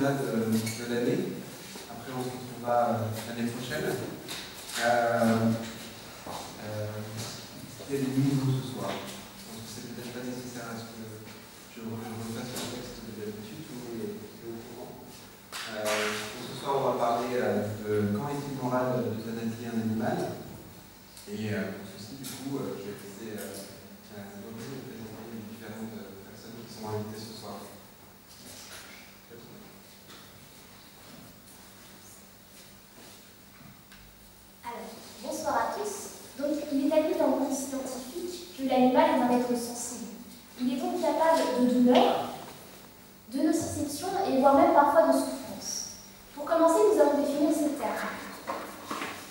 débat de l'année. Après, on se retrouvera l'année prochaine. Il y a des nouveaux ce soir. Je pense que c'est peut-être pas nécessaire à ce que je refasse le texte de l'habitude, tout le monde est au courant. Ce soir, on va parler de quand est-il moral d'euthanasier un animal. Et pour ceci, du coup, je vais laisser Audrey présenter les différentes personnes qui sont invitées ce soir. Alors, bonsoir à tous. Donc, il est admis dans le monde scientifique que l'animal est un être sensible. Il est donc capable de douleur, de nociception et voire même parfois de souffrance. Pour commencer, nous allons définir ces termes.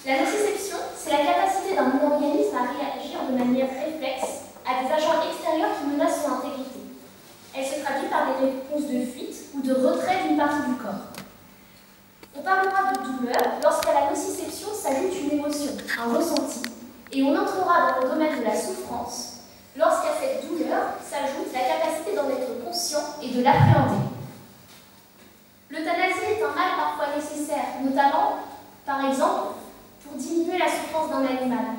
La nociception, c'est la capacité d'un organisme à réagir de manière réflexe à des agents extérieurs qui menacent son intégrité. Elle se traduit par des réponses de fuite ou de retrait d'une partie du corps. On parlera de douleur lorsqu'à la nociception s'ajoute une émotion, un ressenti, et on entrera dans le domaine de la souffrance lorsqu'à cette douleur s'ajoute la capacité d'en être conscient et de l'appréhender. L'euthanasie est un mal parfois nécessaire, notamment, par exemple, pour diminuer la souffrance d'un animal.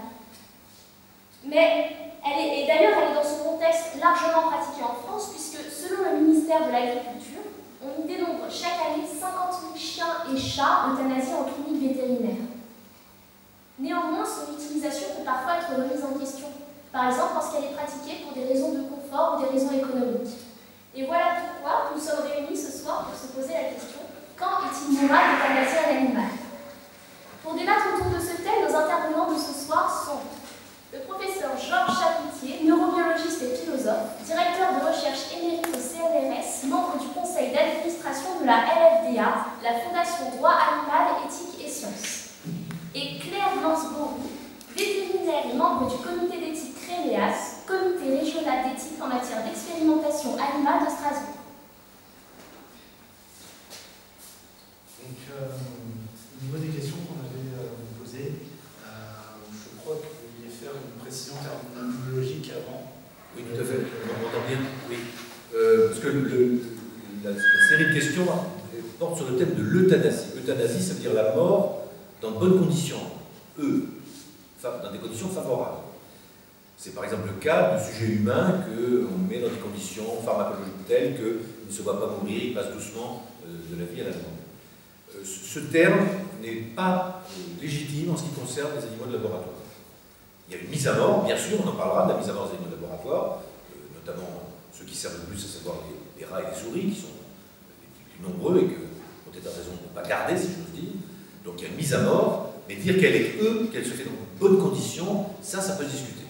Mais d'ailleurs, elle est dans ce contexte largement pratiquée en France, puisque selon le ministère de l'Agriculture, on y dénombre chaque année 50 000 chiens et chats euthanasiés en clinique vétérinaire. Néanmoins, son utilisation peut parfois être remise en question, par exemple lorsqu'elle est pratiquée pour des raisons de confort ou des raisons économiques. Et voilà pourquoi nous sommes réunis ce soir pour se poser la question « Quand est-il moral d'euthanasier un animal ?» Pour débattre autour de ce thème, nos intervenants de ce soir sont le professeur Georges Chapoutier, neurobiologiste et philosophe, directeur de recherche émérite au CNRS, membre du conseil d'administration de la LFDA, la Fondation Droit Animal, Éthique et Sciences. Et Claire Blanc-Bourou, vétérinaire et membre du comité d'éthique CREMEAS, comité régional d'éthique en matière d'expérimentation animale de Strasbourg. Donc, au niveau des questions qu'on avait posées, je crois que vous vouliez faire une précision terminologique avant. Oui, tout à fait. On entend bien. Oui. Parce que la série de questions porte sur le thème de l'euthanasie. Euthanasie, ça veut dire la mort dans de bonnes conditions. Dans des conditions favorables. C'est par exemple le cas du sujet humain qu'on met dans des conditions pharmacologiques telles qu'il ne se voit pas mourir, il passe doucement de la vie à la mort. Ce terme n'est pas légitime en ce qui concerne les animaux de laboratoire. Il y a une mise à mort, bien sûr, on en parlera de la mise à mort des animaux de laboratoire, notamment ceux qui servent le plus, à savoir les rats et les souris, qui sont les plus nombreux et que peut-être à raison de ne pas garder, si j'ose dire. Donc il y a une mise à mort, mais dire qu'elle se fait dans de bonnes conditions, ça peut se discuter.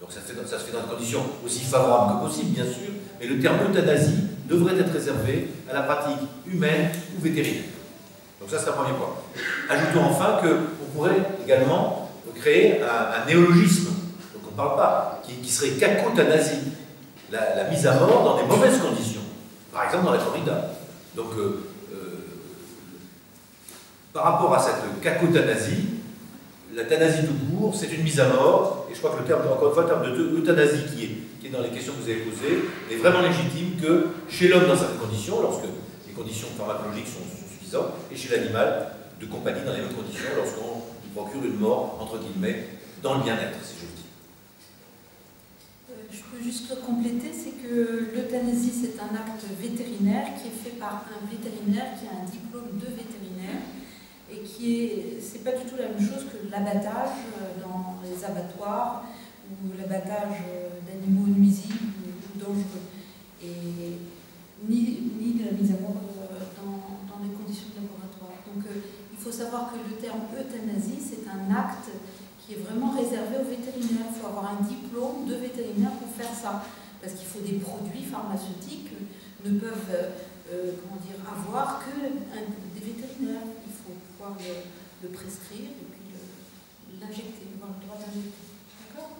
Donc ça se fait dans des conditions aussi favorables que possible, bien sûr, mais le terme euthanasie devrait être réservé à la pratique humaine ou vétérinaire. Donc ça, c'est un premier point. Ajoutons enfin qu'on pourrait également créer un néologisme, donc on ne parle pas, qui serait cacouthanasie, la mise à mort dans des mauvaises conditions, par exemple dans la corrida. Donc, par rapport à cette cacouthanasie, l'euthanasie tout court, c'est une mise à mort, et je crois que le terme, encore une fois, le terme d'euthanasie qui est dans les questions que vous avez posées, est vraiment légitime que chez l'homme dans certaines conditions, lorsque les conditions pharmacologiques sont suffisantes, et chez l'animal de compagnie dans les mêmes conditions, lorsqu'on lui procure une mort, entre guillemets, dans le bien-être, si j'ose dire. Je peux juste compléter, c'est que l'euthanasie, c'est un acte vétérinaire qui est fait par un vétérinaire qui a un diplôme de vétérinaire et c'est pas du tout la même chose que l'abattage dans les abattoirs ou l'abattage d'animaux nuisibles ou dangereux, et ni de la mise à mort dans des conditions de laboratoire. Donc il faut savoir que le terme euthanasie, c'est un acte qui est vraiment réservé aux vétérinaires. Il faut avoir un diplôme de vétérinaire pour faire ça, parce qu'il faut des produits pharmaceutiques ne peuvent avoir que des vétérinaires. Il faut pouvoir le prescrire et puis l'injecter, avoir le droit d'injecter. D'accord ?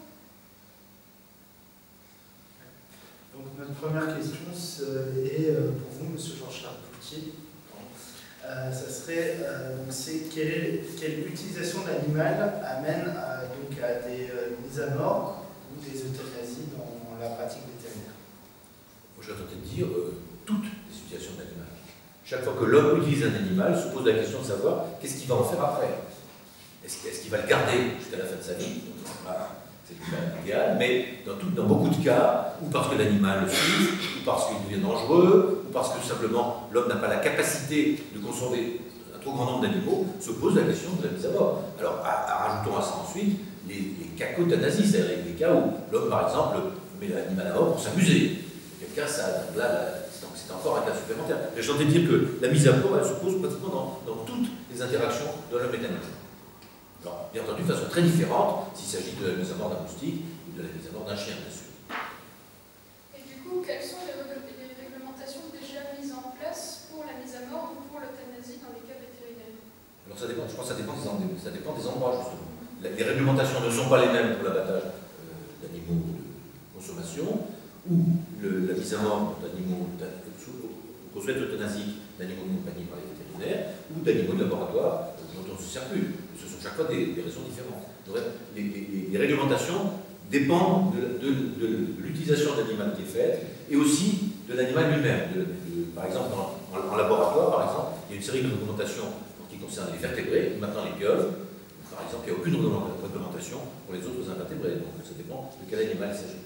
Donc notre première question est pour vous, Monsieur Georges Chapoutier. Ça serait, quelle utilisation de l'animal amène donc à des mises à mort ou des euthanasies dans la pratique vétérinaire? Moi, je vais tenter de dire toutes les utilisations de l'animal. chaque fois que l'homme utilise un animal, se pose la question de savoir qu'est-ce qu'il va en faire après. Est-ce qu'il va le garder jusqu'à la fin de sa vie? C'est idéal, mais dans beaucoup de cas, ou parce que l'animal le souffre, ou parce qu'il devient dangereux, ou parce que tout simplement l'homme n'a pas la capacité de consommer un trop grand nombre d'animaux, se pose la question de la mise à mort. Alors, rajoutons à ça ensuite les cas d'euthanasie, c'est-à-dire les cas où l'homme, par exemple, met l'animal à mort pour s'amuser. Quel cas, c'est encore un cas supplémentaire. Mais j'ai envie de dire que la mise à mort, elle se pose pratiquement dans toutes les interactions de l'homme et de l'animal. Alors, bien entendu, de façon très différente, s'il s'agit de la mise à mort d'un moustique ou de la mise à mort d'un chien, bien sûr. Et du coup, quelles sont les réglementations déjà mises en place pour la mise à mort ou pour l'euthanasie dans les cas vétérinaires? Alors, ça dépend, je pense que ça dépend des endroits, justement. Les réglementations ne sont pas les mêmes pour l'abattage d'animaux de consommation ou la mise à mort d'animaux qu'on souhaite euthanasique d'animaux de compagnie par les vétérinaires ou d'animaux de laboratoire dont on se sert plus. Ce sont chaque fois des raisons différentes. Les réglementations dépendent de l'utilisation de l'animal qui est faite et aussi de l'animal lui-même. Par exemple, en laboratoire, par exemple, il y a une série de réglementations qui concernent les vertébrés, maintenant les pieuvres. Par exemple, il n'y a aucune réglementation pour les autres invertébrés, donc ça dépend de quel animal il s'agit.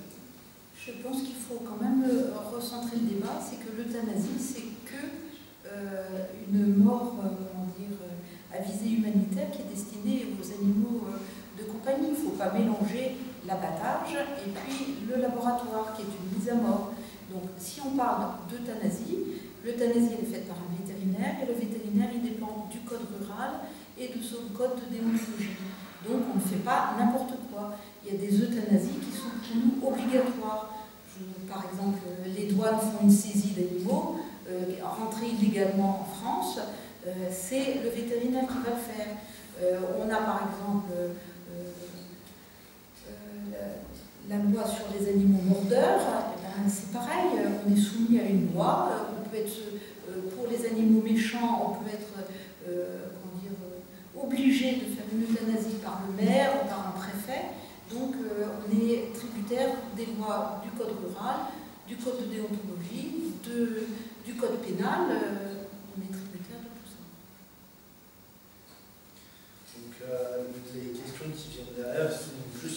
Je pense qu'il faut quand même recentrer le débat, c'est que l'euthanasie, c'est que une mort, à visée humanitaire qui est destinée aux animaux de compagnie. Il ne faut pas mélanger l'abattage et puis le laboratoire, qui est une mise à mort. Donc, si on parle d'euthanasie, l'euthanasie est faite par un vétérinaire, et le vétérinaire, il dépend du code rural et de son code de déontologie. Donc, on ne fait pas n'importe quoi. Il y a des euthanasies qui sont pour nous obligatoires. Par exemple, les douanes font une saisie d'animaux, rentrer illégalement en France, c'est le vétérinaire qui va le faire. On a par exemple la loi sur les animaux mordeurs, c'est pareil, on est soumis à une loi, on peut être, pour les animaux méchants, on peut être obligé de faire une euthanasie par le maire ou par un préfet. Donc on est tributaire des lois du code rural, du code de déontologie, du code pénal, on est tributaire de tout ça. Donc les questions qui viennent derrière sont plus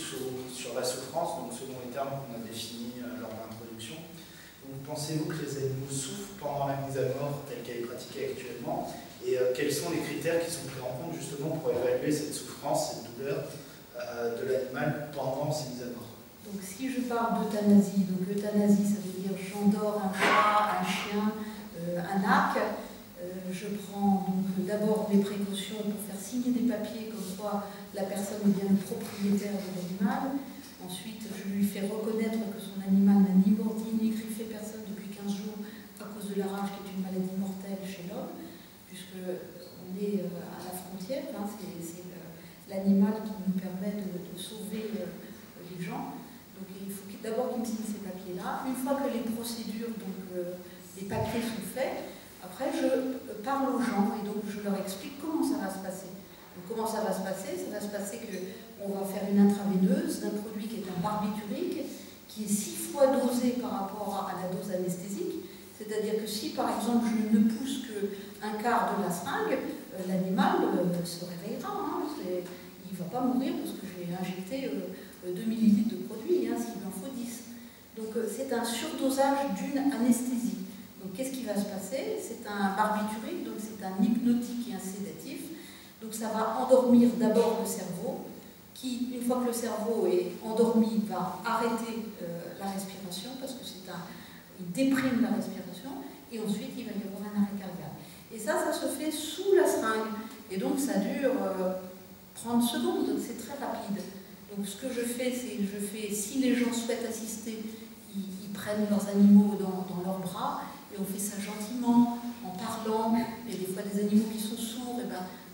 sur la souffrance, donc selon les termes qu'on a définis lors de l'introduction. Donc pensez-vous que les animaux souffrent pendant la mise à mort telle qu'elle est pratiquée actuellement, et quels sont les critères qui sont pris en compte justement pour évaluer cette souffrance, cette douleur de l'animal pendant ces mises à mort? Donc si je parle d'euthanasie, donc euthanasie ça veut dire j'endors un chat, un chien, un arc, je prends donc d'abord mes précautions pour faire signer des papiers comme quoi la personne est bien le propriétaire de l'animal. Ensuite je lui fais reconnaître que son animal n'a ni mordi ni griffé personne depuis 15 jours à cause de la rage qui est une maladie mortelle chez l'homme, puisque on est à la frontière, hein, c'est l'animal qui nous permet de sauver les gens. Donc il faut d'abord qu'il me signe ces papiers-là. Une fois que les procédures, donc les papiers sont faits, après je parle aux gens et donc je leur explique comment ça va se passer. Donc comment ça va se passer? Ça va se passer qu'on va faire une intraveineuse d'un produit qui est un barbiturique, qui est 6 fois dosé par rapport à la dose anesthésique. C'est-à-dire que si par exemple je ne pousse qu'un quart de la seringue, l'animal se réveillera. Hein, il ne va pas mourir parce que j'ai injecté 2 millilitres de produit, hein, s'il en faut 10. Donc c'est un surdosage d'une anesthésie. Donc qu'est-ce qui va se passer? C'est un barbiturique, donc c'est un hypnotique et un sédatif. Donc ça va endormir d'abord le cerveau, qui, une fois que le cerveau est endormi, va arrêter la respiration, parce que il déprime la respiration, et ensuite il va y avoir un arrêt cardiaque. Et ça se fait sous la seringue. Et donc ça dure 30 secondes, c'est très rapide. Donc ce que je fais, c'est que si les gens souhaitent assister, ils prennent leurs animaux dans leurs bras, et on fait ça gentiment, en parlant. Il y a des fois des animaux qui sont sourds, et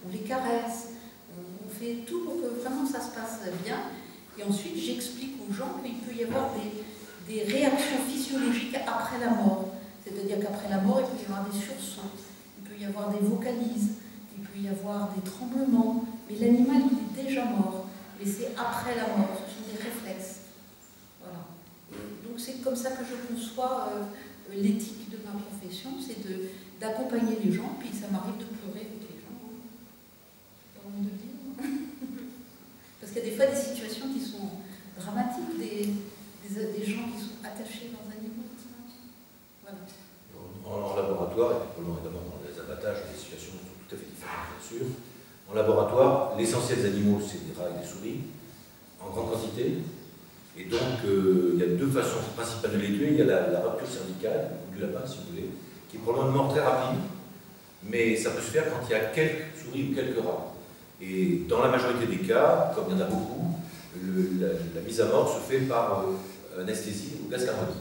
on les caresse, on fait tout pour que vraiment ça se passe bien. Et ensuite, j'explique aux gens qu'il peut y avoir des réactions physiologiques après la mort. C'est-à-dire qu'après la mort, il peut y avoir des sursauts, il peut y avoir des vocalises, il peut y avoir des tremblements, mais l'animal, il est déjà mort. Mais c'est après la mort, ce sont des réflexes. Voilà. Donc c'est comme ça que je conçois l'éthique de ma profession, c'est d'accompagner les gens, puis ça m'arrive de pleurer avec les gens. Pas honte de le dire. Parce qu'il y a des fois des situations qui sont dramatiques, des gens qui sont attachés dans un animal. Voilà. En laboratoire, et évidemment dans les abattages, des situations sont tout à fait différentes, bien sûr. En laboratoire, l'essentiel des animaux, c'est des rats et des souris, en grande quantité. Et donc, il y a deux façons principales de les tuer. Il y a la rupture cervicale, ou du lapin, si vous voulez, qui est probablement une mort très rapide, mais ça peut se faire quand il y a quelques souris ou quelques rats. Et dans la majorité des cas, comme il y en a beaucoup, la mise à mort se fait par anesthésie ou gaz carbonique.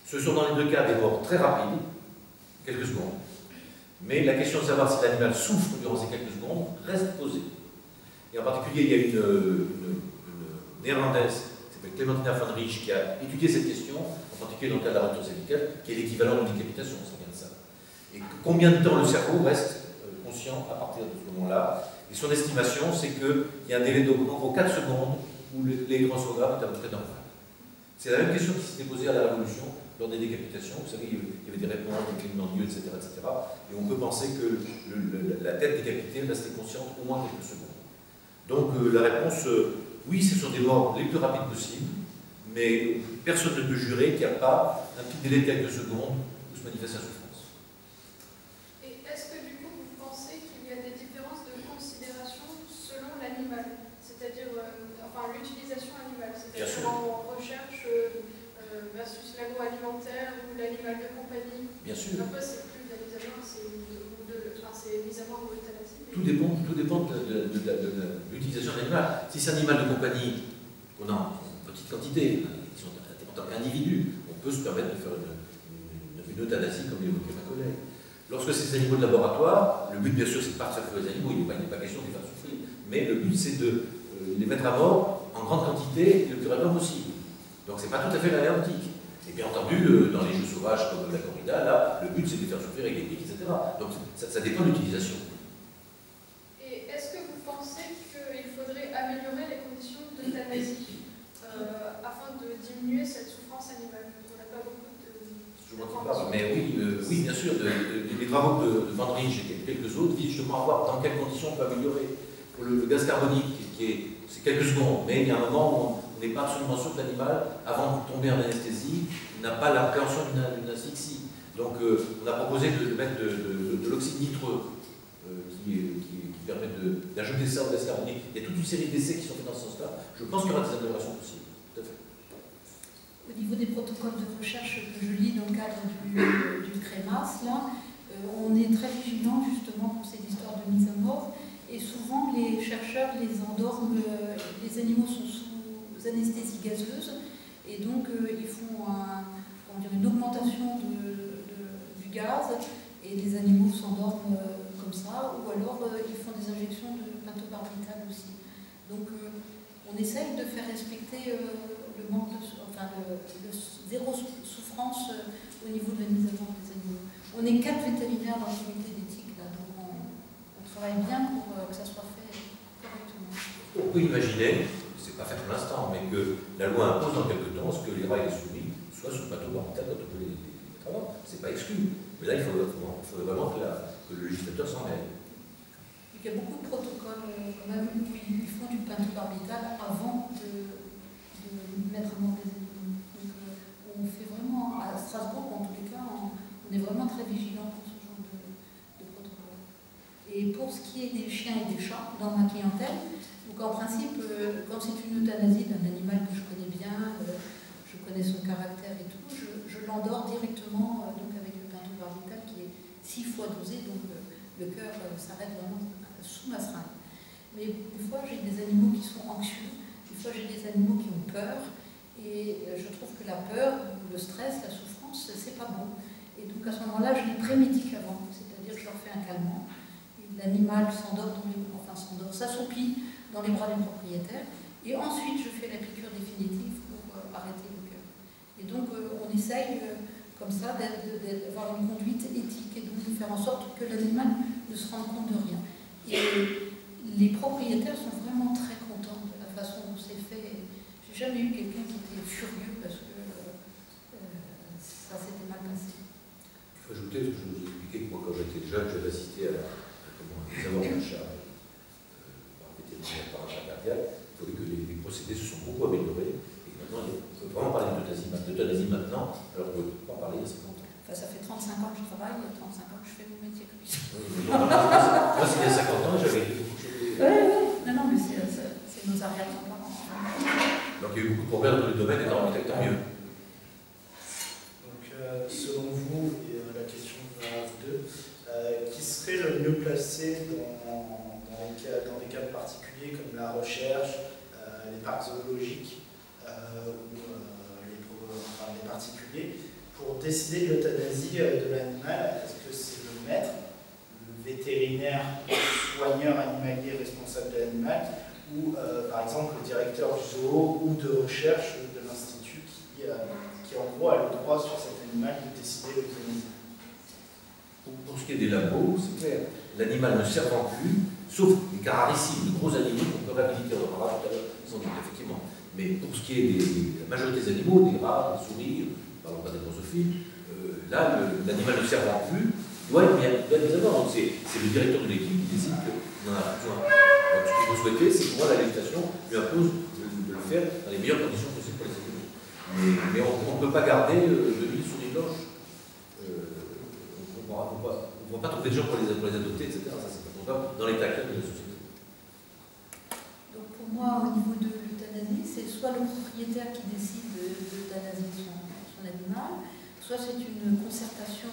Ce sont dans les deux cas des morts très rapides, quelques secondes. Mais la question de savoir si l'animal souffre durant ces quelques secondes reste posée. Et en particulier, il y a une néerlandaise qui s'appelle Clementina von Riesch qui a étudié cette question, en particulier dans le cas de la rupture cervicale, qui est l'équivalent d'une décapitation, ça vient de ça. Et combien de temps le cerveau reste conscient à partir de ce moment-là. Et son estimation, c'est qu'il y a un délai d'en gros 4 secondes où l'électroencéphalogramme est à peu près normal. C'est la même question qui s'était posée à la Révolution lors des décapitations. Vous savez, il y avait des réponses, des clignements d'yeux, etc., etc. Et on peut penser que la tête décapitée restait consciente au moins quelques secondes. Donc la réponse, oui, ce sont des morts les plus rapides possibles, mais personne ne peut jurer qu'il n'y a pas un petit délai de quelques secondes où se manifeste la souffrance. Et est-ce que du coup vous pensez qu'il y a des différences de considération selon l'animal, c'est-à-dire enfin l'utilisation animale, c'est-à-dire en recherche versus l'agroalimentaire ou l'animal de compagnie? Bien sûr. Après c'est plus de la mise à mort, c'est mise à mort ou euthanasie. Tout dépend de l'utilisation de l'animal. Si c'est un animal de compagnie, on a en petite quantité, qui sont en tant qu'individu, on peut se permettre de faire une euthanasie, comme l'évoquait ma collègue. Lorsque c'est des animaux de laboratoire, le but, bien sûr, c'est pas de faire les animaux, il n'est pas question de les faire souffrir, mais le but, c'est de les mettre à mort en grande quantité et le plus rapidement possible. Donc, c'est pas tout à fait la néantique. Et bien entendu, dans les jeux sauvages comme la corrida, là, le but, c'est de les faire souffrir avec des pics, etc. Donc, ça dépend de l'utilisation. Et est-ce que vous pensez qu'il faudrait améliorer les conditions d'euthanasie afin de diminuer cette souffrance animale? On n'a pas beaucoup de... Je vois qui parle, mais oui, bien sûr. Les travaux de Van Riesch et quelques autres visent justement à voir dans quelles conditions on peut améliorer. Pour le gaz carbonique, c'est quelques secondes, mais il y a un moment où on n'est pas absolument sûr que l'animal, avant de tomber en anesthésie, n'a pas l'appréhension d'une asphyxie. Donc on a proposé de mettre de l'oxyde nitreux qui permet d'ajouter ça au gaz carbonique. Il y a toute une série d'essais qui sont faits dans ce sens-là. Je pense qu'il y aura des améliorations possibles. Tout à fait. Au niveau des protocoles de recherche que je lis dans le cadre du CREMAS, là, on est très vigilant justement pour ces histoires de mise à mort. Et souvent, les chercheurs les endorment, les animaux sont sous anesthésie gazeuse, et donc ils font une augmentation du gaz, et les animaux s'endorment comme ça, ou alors ils font des injections de pentobarbital aussi. Donc on essaye de faire respecter le zéro souffrance au niveau de la mise à mort des animaux. On est 4 vétérinaires dans le comité d'éthique, là, donc on travaille bien pour que ça soit fait correctement. On peut imaginer, c'est pas fait pour l'instant, mais que la loi impose dans quelques temps ce que les rats et les souris soient sous pentobarbital quand on peut les travailler. C'est pas exclu. Mais là, il faudrait vraiment que le législateur s'en mêle. Il y a beaucoup de protocoles quand même où ils font du pentobarbital avant de mettre à mort des animaux. Donc on fait vraiment, à Strasbourg en tous les cas, on est vraiment très vigilant pour ce genre de protocole. Et pour ce qui est des chiens et des chats dans ma clientèle, donc en principe, quand c'est une euthanasie d'un animal que je connais bien, je connais son caractère et tout, je l'endors directement donc avec le pentobarbital qui est 6 fois dosé, donc le cœur s'arrête vraiment sous ma seringue. Mais des fois, j'ai des animaux qui sont anxieux, des fois, j'ai des animaux qui ont peur, et je trouve que la peur, le stress, la souffrance, c'est pas bon. Et donc à ce moment-là, je les prémédique avant, c'est-à-dire que je leur fais un calmant. L'animal s'endort, s'assoupit dans les bras du propriétaire, et ensuite je fais la piqûre définitive pour arrêter le cœur. Et donc on essaye comme ça d'avoir une conduite éthique et donc de faire en sorte que l'animal ne se rende compte de rien. Et les propriétaires sont vraiment très contents de la façon dont c'est fait. J'ai jamais eu quelqu'un qui était furieux parce que ça s'était mal passé. Il faut ajouter ce que je vous expliquais j'étais jeune, j'avais assisté à des avorts de chats par vétérinaire, par un chat cardiaque. Il faut que les procédés se sont beaucoup améliorés. Et maintenant, on peut vraiment parler d'euthanasie maintenant, alors qu'on ne peut pas parler il y a 50 ans. Enfin, ça fait 35 ans que je travaille, il y a 35 ans que je fais mon métier comme ça. Moi, c'était il y a 50 ans, j'avais beaucoup de choses. Oui, non, mais c'est nos arrière-grands-parents. Donc il y a eu beaucoup de progrès dans le domaine, et tant mieux. Donc, selon vous, et la question va à vous deux, qui serait le mieux placé dans des cadres particuliers comme la recherche, les parcs zoologiques ou les particuliers, pour décider de l'euthanasie de l'animal? Est-ce que c'est le maître, le vétérinaire, soigneur animalier responsable de l'animal, ou par exemple le directeur du zoo ou de recherche de l'institut qui en gros a le droit sur cet animal de décider l'euthanasie? Pour ce qui est des labos, c'est clair, l'animal ne servant plus, sauf les cas rarissimes, de gros animaux qu'on peut réhabiliter, on en parlera tout à l'heure, sans doute, effectivement. Mais pour ce qui est la majorité des animaux, des rats, des souris, parlons pas des drosophiles, là, l'animal ne servant plus, doit les avoir. Donc c'est le directeur de l'équipe qui décide qu'on en a besoin. Donc ce qu'il faut souhaiter, c'est que moi, la législation lui impose de le faire dans les meilleures conditions possibles pour les animaux. Mais on ne peut pas garder de l'huile sur les cloches. On ne va pas trouver de gens pour les adopter, etc. Ça, c'est pas possible dans l'état actuel de la société. Donc pour moi, au niveau de l'euthanasie, c'est soit le propriétaire qui décide d'euthanasier son animal, soit c'est une concertation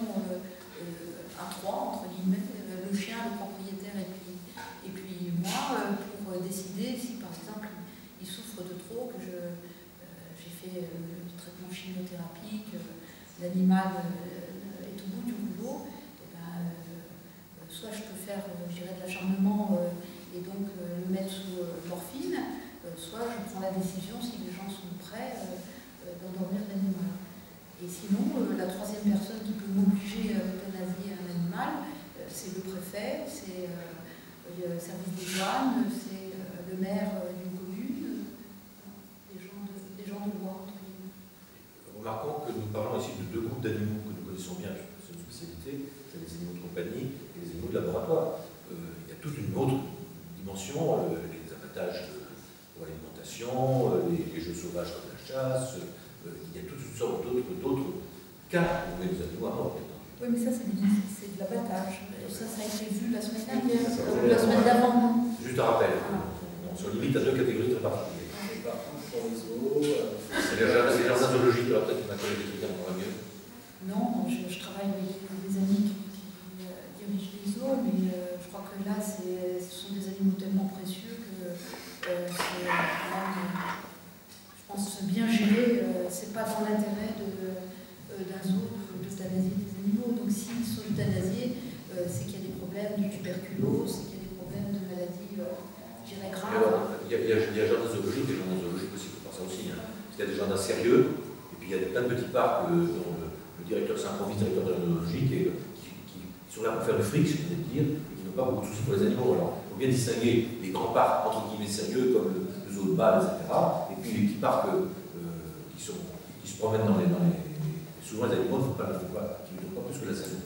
à trois, entre guillemets, le chien, le propriétaire et puis moi, pour décider si par exemple il souffre de trop, que j'ai fait du traitement chimiothérapique, l'animal est au bout du rouleau, et ben, soit je peux faire je dirais, de l'acharnement et donc le mettre sous morphine, soit je prends la décision, si les gens sont prêts, d'endormir l'animal. Et sinon, la troisième personne qui peut m'obliger à euthanasier un animal, c'est le préfet, c'est le service des douanes, c'est le maire d'une commune, des gens de loi, entre guillemets. Remarquons que nous parlons ici de deux groupes d'animaux que nous connaissons bien, c'est une spécialité, c'est les animaux de compagnie et les animaux de laboratoire. Il y a toute une autre dimension, les abattages pour l'alimentation, les jeux sauvages comme la chasse. Il y a toutes sortes d'autres cas où les animaux à mort. Oui, mais ça, c'est de l'abattage. Ça a été vu la semaine dernière, la semaine d'avant. Juste un rappel, on se limite à deux catégories très particulières. Par contre, pour les zoos, c'est les jardins zoologiques, alors peut-être que ma collègue expliquera encore mieux. Non, je travaille avec des amis qui dirigent les zoos, mais je crois que là, ce sont des animaux tellement précieux que je pense bien gérer, c'est pas dans l'intérêt d'un zoo d'euthanasier des animaux. Donc s'ils sont euthanasiés, c'est qu'il y a des problèmes de tuberculose, c'est qu'il y a des problèmes de maladies, je dirais, graves. Il y a jardins zoologiques, des jardins zoologiques aussi, il faut faire ça aussi. Hein. Il y a des jardins sérieux, et puis il y a plein de petits parcs dont le directeur s'improvise directeur de la zoologique et qui sont là pour faire du fric, je voulais dire, et qui n'ont pas beaucoup de soucis pour les animaux. Alors, il faut bien distinguer les grands parcs entre guillemets sérieux comme le zoo de Bâle, etc. Et puis les petits parcs qui se promènent dans les souvent les animaux ne durent pas plus que la saison.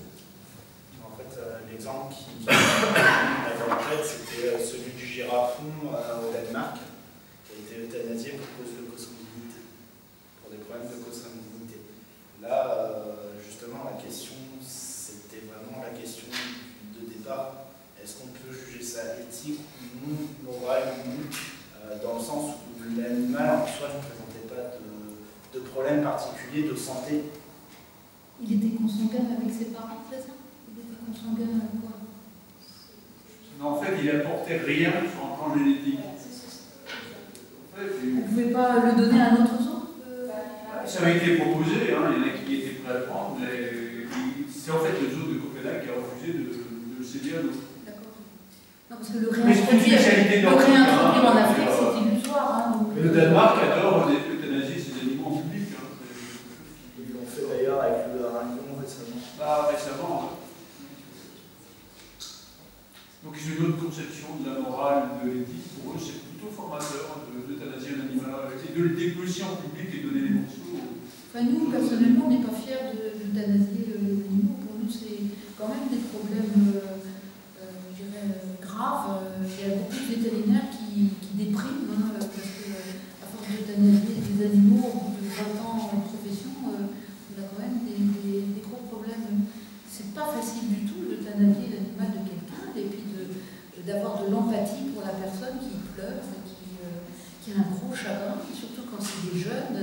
En fait, l'exemple qui m'avait en tête, c'était celui du girafon au Danemark, qui a été euthanasié pour cause de co-sanguinité, pour des problèmes de co-sanguinité. Là, justement, la question, c'était vraiment la question de départ. Est-ce qu'on peut juger ça éthique ou non, moral ou non, dans le sens où l'animal en soi ne présentait pas de problème particulier de santé? Il était consanguin avec ses parents, c'est ça? Il était consanguin avec quoi? Non, en fait, il n'apportait rien sur un plan génétique. Vous ne pouvez pas le donner à un autre zoo? Ça avait été proposé, hein, il y en a qui étaient prêts à le prendre, mais c'est en fait le zoo de Copenhague qui a refusé de le céder à nous. D'accord. Non, parce que le réintroduire en Afrique, c'est illusoire. Hein, mais le Danemark adore euthanasier ses animaux en public. Hein. Ils l'ont fait d'ailleurs avec le lion récemment. Pas récemment. Hein. Donc ils ont une autre conception de la morale, de l'éthique. Pour eux, c'est plutôt formateur d'euthanasier un animal et de le dépouiller en public et donner les morceaux. Enfin, nous, personnellement, on n'est pas fiers d'euthanasier les animaux. Pour nous, c'est quand même des problèmes, je dirais, graves. Il y a beaucoup de vétérinaires qui dépriment, hein, parce que à force d'euthanasier des animaux, au bout de 20 ans en profession, on a quand même des gros problèmes. C'est pas facile du tout d'euthanasier l'animal de quelqu'un et puis d'avoir de l'empathie pour la personne qui pleure, qui a un gros chagrin, surtout quand c'est des jeunes.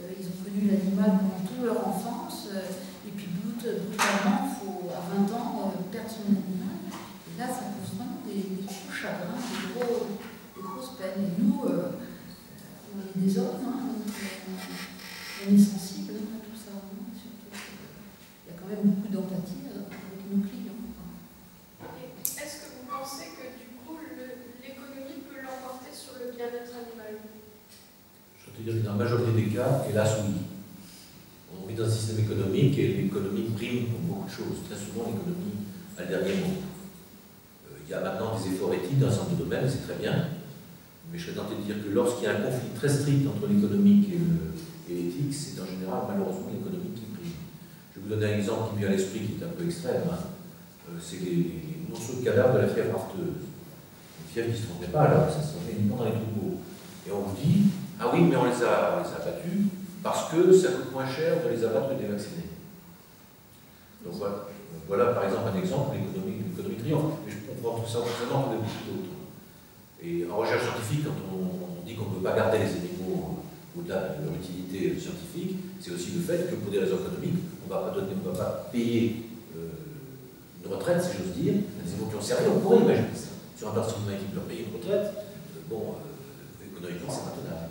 Ils ont connu l'animal pendant toute leur enfance, et puis brutalement, il faut à 20 ans perdre son animal. Et là, ça pose vraiment des gros chagrins, des grosses peines. Et nous, on est des hommes, hein, donc, on est sensibles à tout ça. Hein, surtout, il y a quand même beaucoup d'empathie avec nos clients. Est-ce que vous pensez que du coup, l'économie peut l'emporter sur le bien-être animal? Je veux te dire que dans la majorité des cas, hélas oui. On vit dans un système économique et l'économie prime pour beaucoup de choses. Très souvent, l'économie a le dernier mot. Il y a maintenant des efforts éthiques dans un certain domaine, c'est très bien. Mais je serais tenté de dire que lorsqu'il y a un conflit très strict entre l'économique et l'éthique, c'est en général malheureusement l'économie qui prime. Je vais vous donner un exemple qui me vient à l'esprit qui est un peu extrême. Hein. C'est les morceaux de cadavres de la fièvre afteuse. Une fièvre qui ne se transmet pas alors, ça se transmet uniquement dans les troupeaux. Et on vous dit, ah oui, mais on les a abattus parce que ça coûte moins cher de les abattre que de les vacciner. Donc voilà par exemple un exemple où l'économie triomphe. Mais je comprends tout ça forcément pour beaucoup d'autres. Et en recherche scientifique, quand on dit qu'on ne peut pas garder les animaux au-delà de leur utilité scientifique, c'est aussi le fait que pour des raisons économiques, on ne va pas payer une retraite, si j'ose dire, des animaux qui ont servi, on pourrait imaginer ça. Sur un parti humain qui leur payer une retraite, économiquement, c'est pas tenable.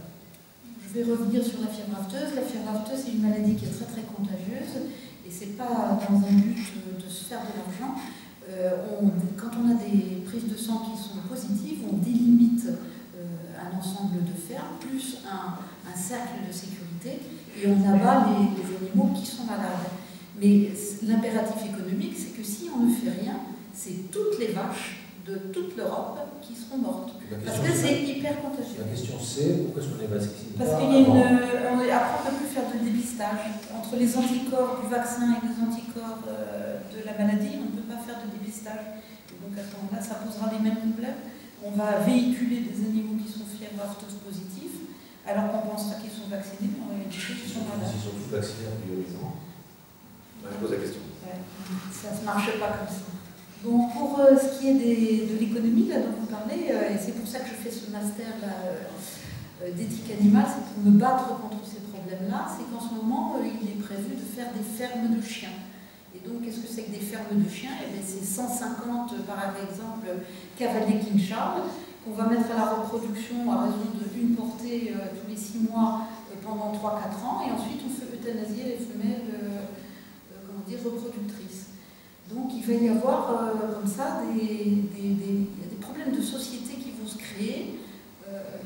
Je vais revenir sur la fièvre afteuse. La fièvre afteuse, c'est une maladie qui est très très contagieuse et c'est pas dans un but de se faire de l'argent. Quand on a des prises de sang qui sont positives, on délimite un ensemble de fermes plus un cercle de sécurité et on abat les animaux qui sont malades. Mais l'impératif économique, c'est que si on ne fait rien, c'est toutes les vaches de toute l'Europe qui seront mortes. Parce que c'est hyper contagieux. La question c'est, pourquoi est-ce qu'on est vacciné? Parce qu'il y a après, on ne peut plus faire de dépistage. Entre les anticorps du vaccin et les anticorps de la maladie, on ne peut pas faire de dépistage. Et donc à ce moment-là, ça posera les mêmes problèmes. On va véhiculer des animaux qui sont fièvre afteuse positifs, alors qu'on pensera qu'ils sont vaccinés, mais en réalité, ils sont malades. Ils sont tous vaccinés en priorité. Je pose la question. Ouais, ça ne marche pas comme ça. Bon, pour ce qui est de l'économie, là dont vous parlez, et c'est pour ça que je fais ce master d'éthique animale, c'est pour me battre contre ces problèmes-là, c'est qu'en ce moment, il est prévu de faire des fermes de chiens. Et donc, qu'est-ce que c'est que des fermes de chiens? Eh bien, c'est 150, par exemple, cavaliers King Charles, qu'on va mettre à la reproduction à raison d'une portée tous les 6 mois pendant 3-4 ans, et ensuite on fait euthanasier les femelles reproductrices. Donc il va y avoir comme ça des problèmes de société qui vont se créer.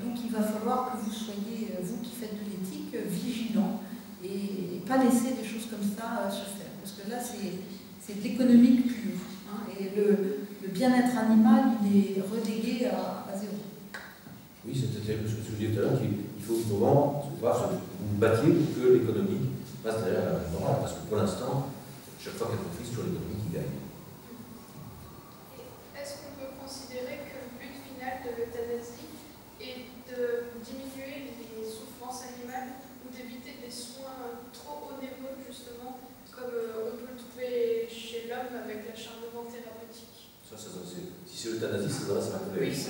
Donc il va falloir que vous soyez, vous qui faites de l'éthique, vigilants et pas laisser des choses comme ça se faire. Parce que là, c'est de l'économique pure. Hein, et le bien-être animal, il est relégué à zéro. Oui, c'était ce que je disais tout à l'heure, qu'il faut vraiment vous battiez pour que l'économie passe derrière la morale. Parce que pour l'instant, chaque fois qu'il y a un conflit, c'est toujours l'économie qui gagne. Est-ce qu'on peut considérer que le but final de l'euthanasie est de diminuer les souffrances animales ou d'éviter des soins trop onéreux, justement, comme on peut le trouver chez l'homme avec l'acharnement thérapeutique? Si c'est l'euthanasie, ça s'adresse à un collègue. Oui,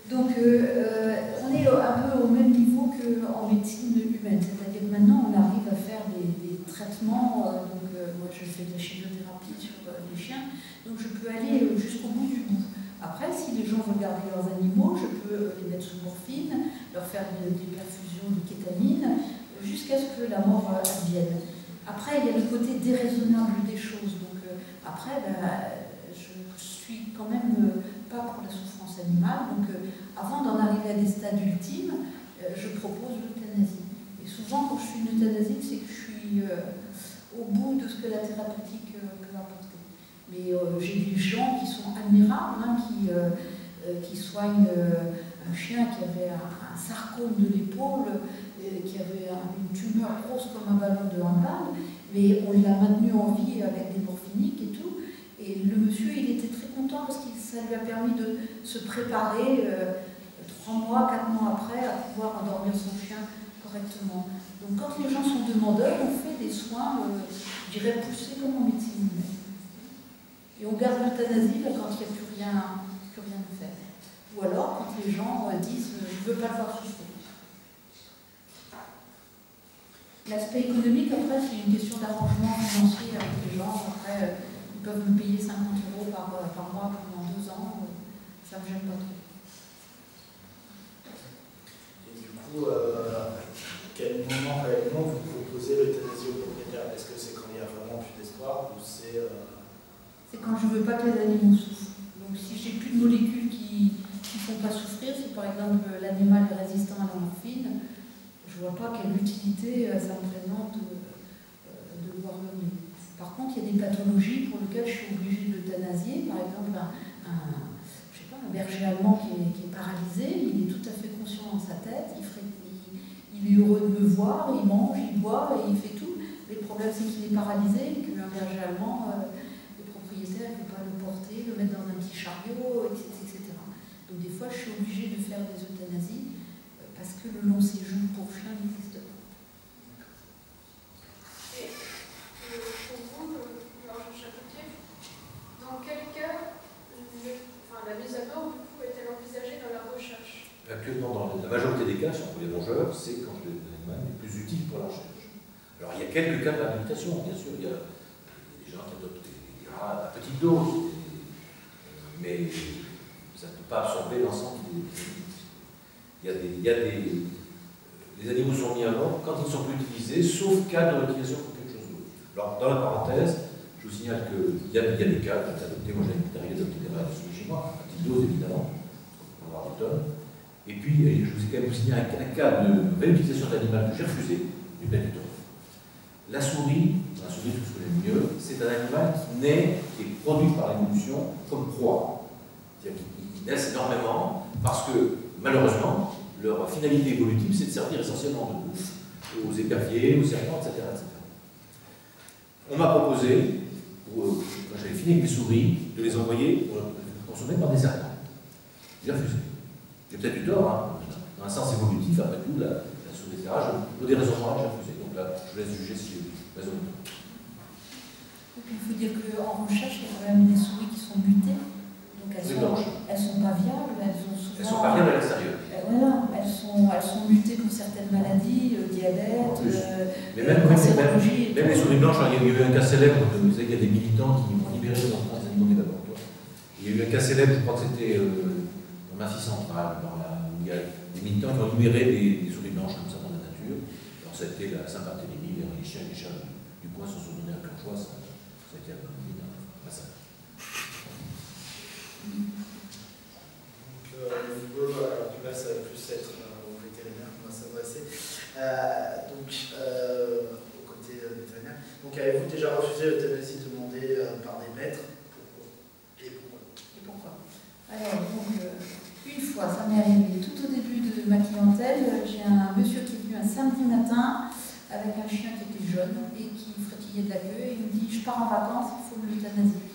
donc on est un peu au même niveau qu'en médecine humaine, c'est-à-dire que maintenant on arrive à faire des traitements, moi je fais de la chimiothérapie sur les chiens, donc je peux aller jusqu'au bout du bout. Après, si les gens veulent garder leurs animaux, je peux les mettre sous morphine, leur faire des perfusions de kétamine, jusqu'à ce que la mort advienne. Après, il y a le côté déraisonnable des choses, donc après, je suis quand même pas pour la souffrance animale, donc avant d'en arriver à des stades ultimes, je propose l'euthanasie. Et souvent, quand je fais une euthanasie, c'est que je suis au bout de ce que la thérapeutique peut apporter. Mais j'ai des gens qui sont admirables, hein, qui soignent un chien qui avait un sarcome de l'épaule, qui avait une tumeur grosse comme un ballon de handball, mais on l'a maintenu en vie avec des morphiniques et tout. Et le monsieur, il était très content parce que ça lui a permis de se préparer 3 mois, 4 mois après à pouvoir endormir son chien correctement. Donc quand les gens sont demandeurs, on fait des soins, je dirais, poussés comme en médecine humaine. Et on garde l'euthanasie quand il n'y a plus rien à faire. Ou alors quand les gens disent « je ne veux pas le voir souffrir ». L'aspect économique, après, c'est une question d'arrangement financier avec les gens. Après, ils peuvent me payer 50 € par mois pendant 2 ans. Ça ne me gêne pas trop. Et du coup, à quel moment réellement vous proposez l'euthanasie au propriétaire? Est-ce que c'est quand il n'y a vraiment plus d'espoir ou c'est... C'est quand je ne veux pas que les animaux souffrent. Donc si j'ai plus de molécules qui ne font pas souffrir, si par exemple l'animal est résistant à la morphine, je ne vois pas quelle utilité ça me présente de le voir venir. Par contre, il y a des pathologies pour lesquelles je suis obligée d'euthanasier. Par exemple, un berger allemand qui est paralysé, il est tout à fait conscient dans sa tête, il est heureux de me voir, il mange, il boit et il fait tout. Mais le problème, c'est qu'il est paralysé et qu'un berger allemand, le propriétaire ne peut pas le porter, le mettre dans un petit chariot, etc. Donc des fois, je suis obligée de faire des euthanasies parce que le long séjour pour chien n'existe pas. Et pour vous, Georges Chapoutier, dans quel cas la mise à mort du coup est-elle envisagée dans la recherche? Actuellement, dans la majorité des cas, pour les rongeurs, c'est quand l'animal est plus utile pour la recherche. Alors il y a quelques cas de réhabilitation, bien sûr, il y a des gens qui adoptent des rats à petite dose, mais ça ne peut pas absorber l'ensemble des... Les animaux sont mis à mort quand ils ne sont plus utilisés, sauf cas de réutilisation pour quelque chose d'autre. Alors, dans la parenthèse, je vous signale qu'il y a des cas d'adopter, moi j'ai adopté des rats chez moi, à petite dose évidemment, pour avoir des tonnes. Et puis, je vous ai quand même signé un cas de réutilisation d'animal que j'ai refusé, du Bénéton. La souris, tout ce que j'aime mieux, c'est un animal qui naît, qui est produit par l'évolution comme proie. C'est-à-dire qu'ils naissent énormément parce que, malheureusement, leur finalité évolutive, c'est de servir essentiellement de bouffe aux éperviers, aux serpents, etc. On m'a proposé, quand j'avais fini avec les souris, de les envoyer consommés par des serpents. J'ai refusé. J'ai peut-être eu tort, hein. Dans un sens évolutif, après tout, la souris, etc. Pour des raisons morales, j'ai refusé. Donc là, je laisse juger si j'ai raison. Il faut dire qu'en recherche, il y a quand même des souris qui sont mutées. Donc elles sont pas viables, elles sont pas viables à l'extérieur. Voilà, elles sont mutées pour certaines maladies, diabète, mais même les souris blanches, il y a eu un cas célèbre, vous savez qu'il y a des militants qui ont libéré les animaux des laboratoires. Il y a eu un cas célèbre, je crois que c'était dans l'Asie centrale, où il y a des militants qui ont libéré des souris blanches comme ça dans la nature. Alors ça a été la Saint-Barthélemy, les chiens et les chats du coin se sont donnés à cœur joie, ça a été un massacre. Au niveau, alors là ça va plus être au vétérinaire qu'on va s'adresser, au côté vétérinaire. Donc avez-vous déjà refusé l'euthanasie demandée par des maîtres? Et pourquoi? Alors, donc, une fois, ça m'est arrivé tout au début de ma clientèle, j'ai un monsieur qui est venu un samedi matin avec un chien qui était jeune et qui frétillait de la queue et il me dit « je pars en vacances, il faut l'euthanasie ».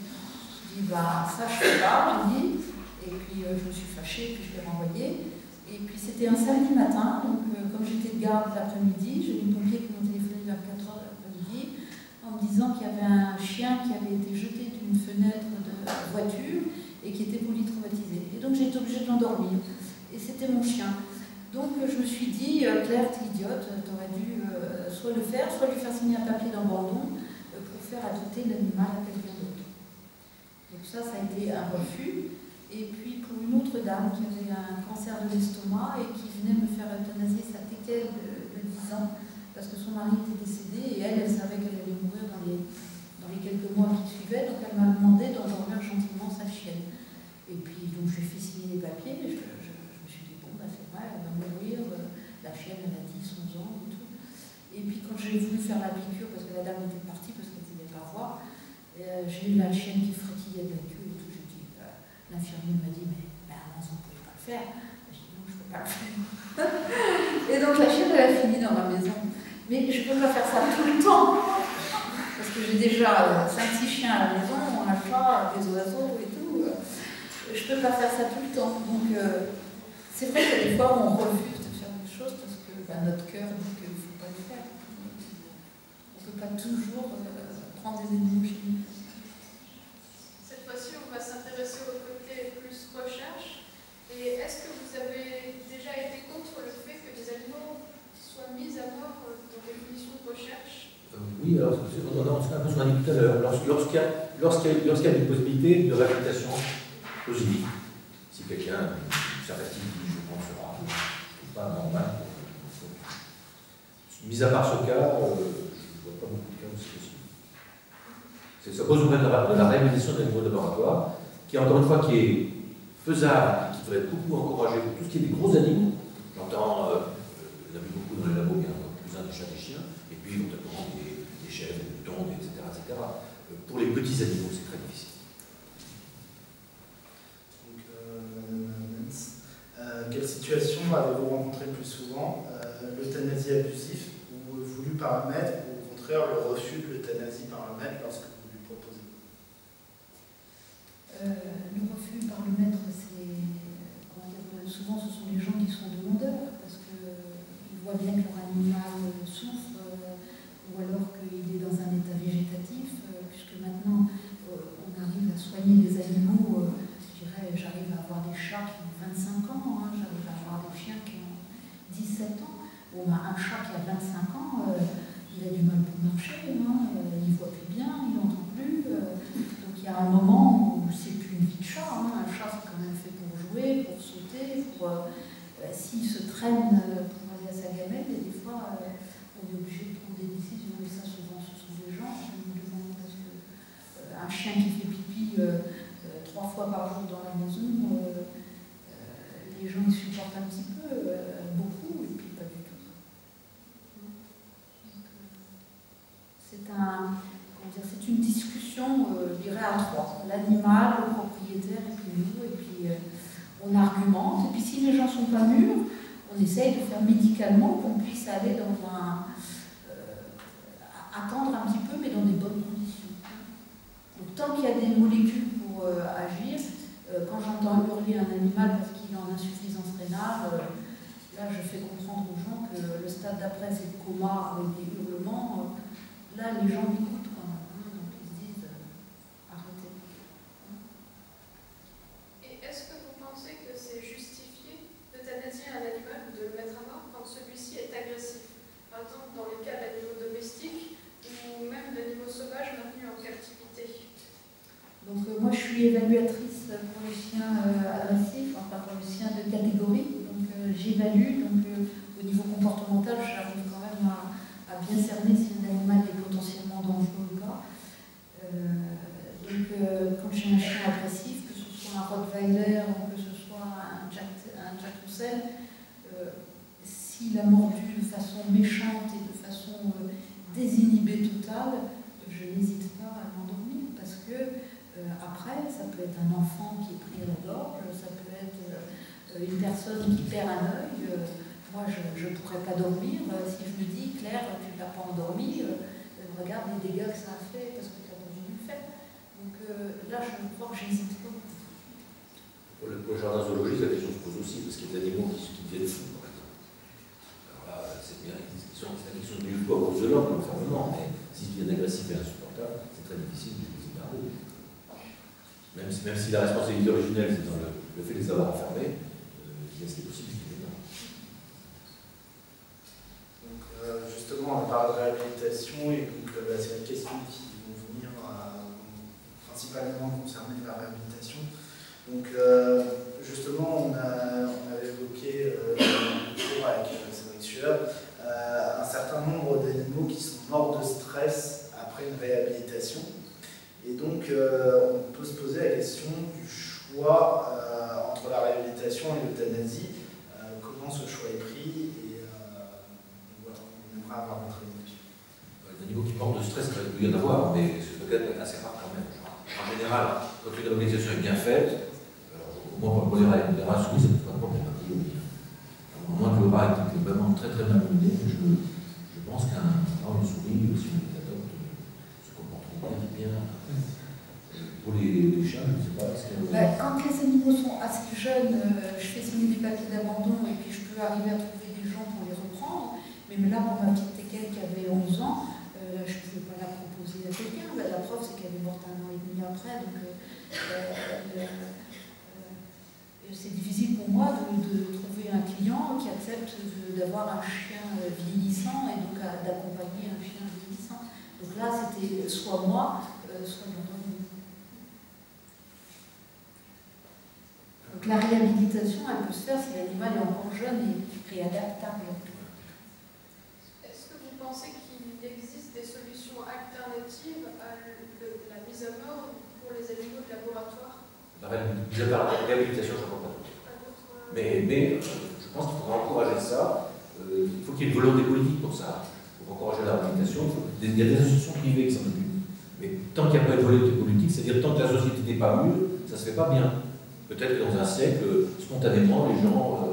Je dis « bah ça je sais pas », j'ai dit. Et puis je me suis fâchée, puis je l'ai renvoyé. Et puis c'était un samedi matin, donc comme j'étais de garde l'après-midi, j'ai eu une pompier qui m'a téléphoné vers 4 h de l'après-midi en me disant qu'il y avait un chien qui avait été jeté d'une fenêtre de voiture et qui était polytraumatisé. Et donc j'ai été obligée de l'endormir. Et c'était mon chien. Donc je me suis dit, Claire, t'es idiote, t'aurais dû soit le faire, soit lui faire signer un papier d'abandon pour faire adopter l'animal à quelqu'un d'autre. Donc ça a été un refus. Et puis pour une autre dame qui avait un cancer de l'estomac et qui venait me faire euthanasier sa téquelle de 10 ans parce que son mari était décédé et elle savait qu'elle allait mourir dans les quelques mois qui suivaient, donc elle m'a demandé d'endormir gentiment sa chienne. Et puis donc je lui ai fait signer les papiers et je me suis dit bon bah c'est vrai, elle va mourir, la chienne elle a 10, 11 ans et tout. Et puis quand j'ai voulu faire la piqûre parce que la dame était partie parce qu'elle ne voulait pas voir, j'ai eu la chienne qui frétillait de la queue et tout. L'infirmier m'a dit, mais vous ne pouvez pas le faire. J'ai dit, non, je ne peux pas le faire. Et donc la chienne, elle a fini dans ma maison. Mais je ne peux pas faire ça tout le temps. Parce que j'ai déjà 5-6 chiens à la maison, un chat, peux pas faire ça tout le temps. Donc, c'est vrai que des fois, on refuse de faire des choses parce que notre cœur dit qu'il ne faut pas le faire. On ne peut pas toujours prendre des animaux chez nous. Cette fois-ci, on va s'intéresser au côté plus recherche. Et est-ce que vous avez déjà été contre le fait que des animaux soient mis à mort dans des conditions de recherche? Oui, alors on a un peu ce qu'on a dit tout à l'heure. Lorsqu'il y a une possibilité de réhabilitation positive, si quelqu'un s'apprécie, je pense, sera pas normal. Mis à part ce cas, je ne vois pas beaucoup de cas où c'est possible. Ça pose le problème de la réhabilitation des niveaux de laboratoire, qui encore une fois qui est faisable, qui devrait être beaucoup encouragé pour tout ce qui est des gros animaux. J'entends, il y en a beaucoup dans les labos, bien plus un des chats, des chiens, et puis éventuellement des chèvres, des moutons, etc., etc. Pour les petits animaux, c'est très difficile. Donc, quelle situation avez-vous rencontré le plus souvent? L'euthanasie abusive ou voulue par le maître, ou au contraire le refus de l'euthanasie par le maître lorsque vous lui proposez? Le refus par le maître, souvent ce sont les gens qui sont demandeurs, parce qu'ils voient bien que leur animal souffre, ou alors qu'il est dans un état végétatif, puisque maintenant on arrive à soigner les animaux. Je dirais, j'arrive à avoir des chats qui ont 25 ans, j'arrive à avoir des chiens qui ont 17 ans. Bon, un chat qui a 25 ans, il a du mal pour marcher, il ne voit plus bien, il n'entend plus. Donc il y a un moment où c'est plus une vie de chat. Un chat, c'est quand même fait pour jouer, pour sauter, s'il se traîne pour aller à sa gamelle, et des fois on est obligé de prendre des décisions. Et ça, souvent, ce sont des gens qui nous demandent, parce que un chien qui fait pipi 3 fois par jour dans la maison, les gens ils supportent un petit peu, beaucoup, et puis pas du tout. C'est une discussion, je dirais, à 3. L'animal, le propriétaire, et puis nous, et puis on argumente. Et puis si les gens ne sont pas mûrs, on essaye de faire médicalement qu'on puisse aller dans attendre un petit peu, mais dans des bonnes conditions. Donc tant qu'il y a des molécules pour agir, quand j'entends hurler un animal parce qu'il est en insuffisance rénale, là je fais comprendre aux gens que le stade d'après c'est le coma avec des hurlements. Là les gens m'écoutent quand même, donc ils se disent arrêtez. Et est-ce que vous pensez que c'est justifié d'euthanasier un animal ou de le mettre à mort quand celui-ci est agressif? Par exemple dans les cas d'animaux domestiques ou même d'animaux sauvages maintenus en captivité. Donc moi je suis évaluatrice pour les chiens agressifs, enfin pour les chiens de catégorie, donc j'évalue, donc au niveau comportemental j'arrive quand même à bien cerner si un animal est potentiellement dangereux ou pas. Donc quand j'ai un chien agressif, que ce soit un Rottweiler ou que ce soit un Jack Russell, s'il a mordu de façon méchante et de façon désinhibée totale, je n'hésite pas à m'endormir, parce que après, ça peut être un enfant qui est pris à la gorge, ça peut être une personne qui perd un œil. Moi, je ne pourrais pas dormir si je me dis, Claire, tu ne l'as pas endormi, regarde les dégâts que ça a fait parce que tu n'as pas dû le faire. Donc là, je crois que j'hésite pas. Pour le jardin zoologique, la question se pose aussi, parce qu'il y a des animaux qui deviennent fous, par exemple. Alors là, c'est bien, ils sont venus pas à cause de l'homme, l'enfermement, mais s'ils deviennent agressifs et insupportables, c'est très difficile de les garder. Même si la responsabilité originelle, c'est dans le fait de les avoir enfermés, il y a ce qui est possible qu'ils les gardent. Donc, justement, on parle de réhabilitation, et donc c'est les questions qui vont venir principalement concerner la réhabilitation. Donc, justement, on avait évoqué avec Cédric Sueur un certain nombre d'animaux qui sont morts de stress après une réhabilitation. Et donc, on peut se poser la question du choix entre la réhabilitation et l'euthanasie. Comment ce choix est pris, et voilà, on aimerait avoir votre avis dessus. Les animaux qui meurent de stress, il peut y en avoir, mais c'est peut-être assez rare quand même. En général, quand une réhabilitation est bien faite, au moins pour les rats souris, ça ne pose pas de problème. À moins que le rat est vraiment très très bien mené, je pense qu'un rat ou une souris, si on les adopte, se comporteront bien. Pour les chiens, je ne sais pas. Quand les animaux sont assez jeunes, je fais signer des papiers d'abandon et puis je peux arriver à trouver des gens pour les reprendre. Mais là, pour ma petite Teckel qui avait 11 ans, je ne pouvais pas la proposer à quelqu'un. La preuve, c'est qu'elle est morte 1 an et demi après. Donc, c'est difficile pour moi de trouver un client qui accepte d'avoir un chien vieillissant et donc d'accompagner un chien vieillissant. Donc là, c'était soit moi, soit l'autre. Donc la réhabilitation, elle peut se faire si l'animal est encore jeune et réadaptable. Est-ce que vous pensez qu'il existe des solutions alternatives à la mise à mort pour les animaux de laboratoire? Mis à part la réhabilitation, je ne comprends pas. Mais je pense qu'il faudra encourager ça. Il faut qu'il y ait une volonté politique pour ça. Pour encourager la réhabilitation, il y a des associations privées qui s'en occupent. Mais tant qu'il n'y a pas de volonté politique, c'est-à-dire tant que la société n'est pas mûre, ça ne se fait pas bien. Peut-être que dans un siècle, spontanément, les gens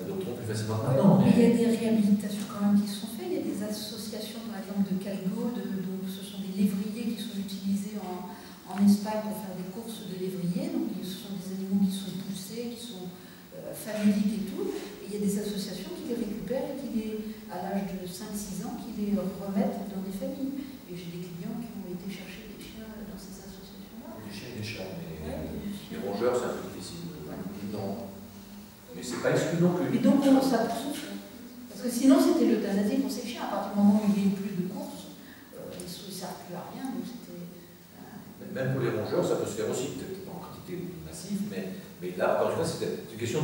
adopteront plus facilement que maintenant. Mais il y a des réhabilitations quand même qui sont faites. Il y a des associations, par exemple, de Calgo, donc ce sont des lévriers qui sont utilisés en Espagne pour faire des courses de lévriers. Donc ce sont des animaux qui sont poussés, qui sont familiques et tout. Et il y a des associations qui les récupèrent et qui à l'âge de 5-6 ans, qui les remettent dans des familles. Et j'ai des clients qui ont été chercher des chiens dans ces associations-là. Des chiens et des chats, mais les rongeurs, c'est un peu difficile. Non. Mais c'est pas exclu non plus. Et donc, ça pousse. Parce que sinon, c'était l'euthanasie pour ces chiens. À partir du moment où il n'y a plus de courses, ils ne servent plus à rien. Donc même pour les rongeurs, ça peut se faire aussi, peut-être pas en quantité massive, mais là, encore une fois, c'est une question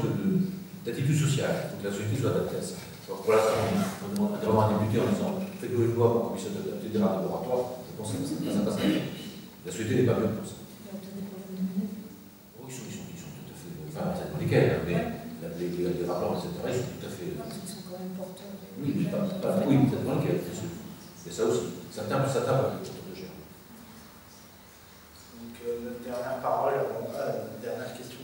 d'attitude sociale. Il faut que la société soit adaptée à ça. Alors, pour l'instant, on demande vraiment à débuter en disant faites-nous une loi pour qu'on puisse adapter des rats de laboratoire. Je pense que ça passe pas bien. La société n'est pas bien pour ça. Oui, ils sont tout à fait. Enfin, ça dépend lesquels, mais les rapports, etc., ils sont tout à fait. ils sont quand même porteurs. Oui, mais ça dépend lesquels, bien sûr. Et ça aussi, certains peuvent être porteurs de germes. Donc, notre dernière question,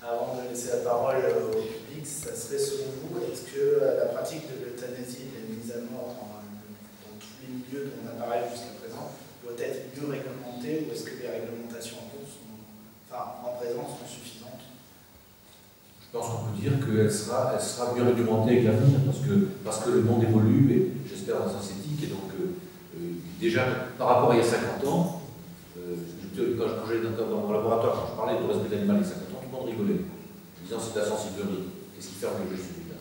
avant de laisser la parole au public, ça serait selon vous, est-ce que la pratique de l'euthanasie et de la mise à mort dans tous les milieux dont on a parlé jusqu'à présent doit être mieux réglementée, ou est-ce que les réglementations en cours en présence sont suffisantes? Je pense qu'on peut dire qu'elle sera mieux réglementée avec l'avenir, parce que le monde évolue, et j'espère dans un sens éthique, et donc déjà par rapport à il y a 50 ans, quand j'allais dans mon laboratoire, quand je parlais du respect de l'animal il y a 50 ans, tout le monde rigolait, en disant c'est de la sensiblerie, qu'est-ce qui fait en biologie celui-là?